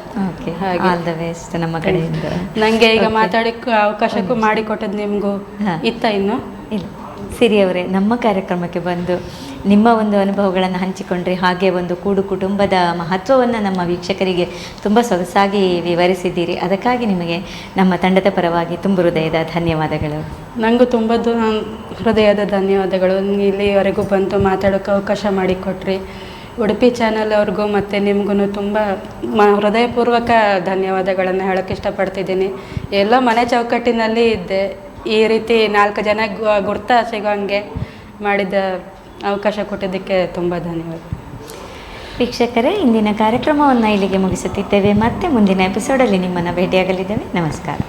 ನಮ್ಮ ಕಡೆಯಿಂದ ನಂಗೆ ಈಗ ಮಾತಾಡಕ್ಕೆ ಅವಕಾಶಕ್ಕೂ ಮಾಡಿಕೊಟ್ಟದ್ದು ನಿಮಗೂ ಇತ್ತ ಇನ್ನು ಇಲ್ಲ. ಸಿರಿ ಅವರೇ, ನಮ್ಮ ಕಾರ್ಯಕ್ರಮಕ್ಕೆ ಬಂದು ನಿಮ್ಮ ಒಂದು ಅನುಭವಗಳನ್ನು ಹಂಚಿಕೊಂಡ್ರೆ, ಹಾಗೆ ಒಂದು ಕೂಡು ಕುಟುಂಬದ ಮಹತ್ವವನ್ನು ನಮ್ಮ ವೀಕ್ಷಕರಿಗೆ ತುಂಬ ಸೊಗಸಾಗಿ ವಿವರಿಸಿದ್ದೀರಿ. ಅದಕ್ಕಾಗಿ ನಿಮಗೆ ನಮ್ಮ ತಂಡದ ಪರವಾಗಿ ತುಂಬ ಹೃದಯದ ಧನ್ಯವಾದಗಳು. ನನಗೂ ತುಂಬ ಹೃದಯದ ಧನ್ಯವಾದಗಳು. ಇಲ್ಲಿವರೆಗೂ ಬಂದು ಮಾತಾಡೋಕ್ಕೆ ಅವಕಾಶ ಮಾಡಿಕೊಟ್ರಿ. ಉಡುಪಿ ಚಾನಲ್ ಅವ್ರಿಗೂ ಮತ್ತು ನಿಮಗೂ ತುಂಬ ಹೃದಯಪೂರ್ವಕ ಧನ್ಯವಾದಗಳನ್ನು ಹೇಳೋಕ್ಕೆ ಇಷ್ಟಪಡ್ತಿದ್ದೀನಿ. ಎಲ್ಲೋ ಮನೆ ಚೌಕಟ್ಟಿನಲ್ಲಿ ಇದ್ದೆ, ಈ ರೀತಿ 4 ಜನ ಗುರ್ತ ಸಿಗೋಂಗೆ ಮಾಡಿದ ಅವಕಾಶ ಕೊಟ್ಟಿದ್ದಕ್ಕೆ ತುಂಬ ಧನ್ಯವಾದ. ವೀಕ್ಷಕರೇ, ಇಂದಿನ ಕಾರ್ಯಕ್ರಮವನ್ನು ಇಲ್ಲಿಗೆ ಮುಗಿಸುತ್ತಿದ್ದೇವೆ. ಮತ್ತೆ ಮುಂದಿನ ಎಪಿಸೋಡಲ್ಲಿ ನಿಮ್ಮನ್ನು ಭೇಟಿಯಾಗಲಿದ್ದೇವೆ. ನಮಸ್ಕಾರ.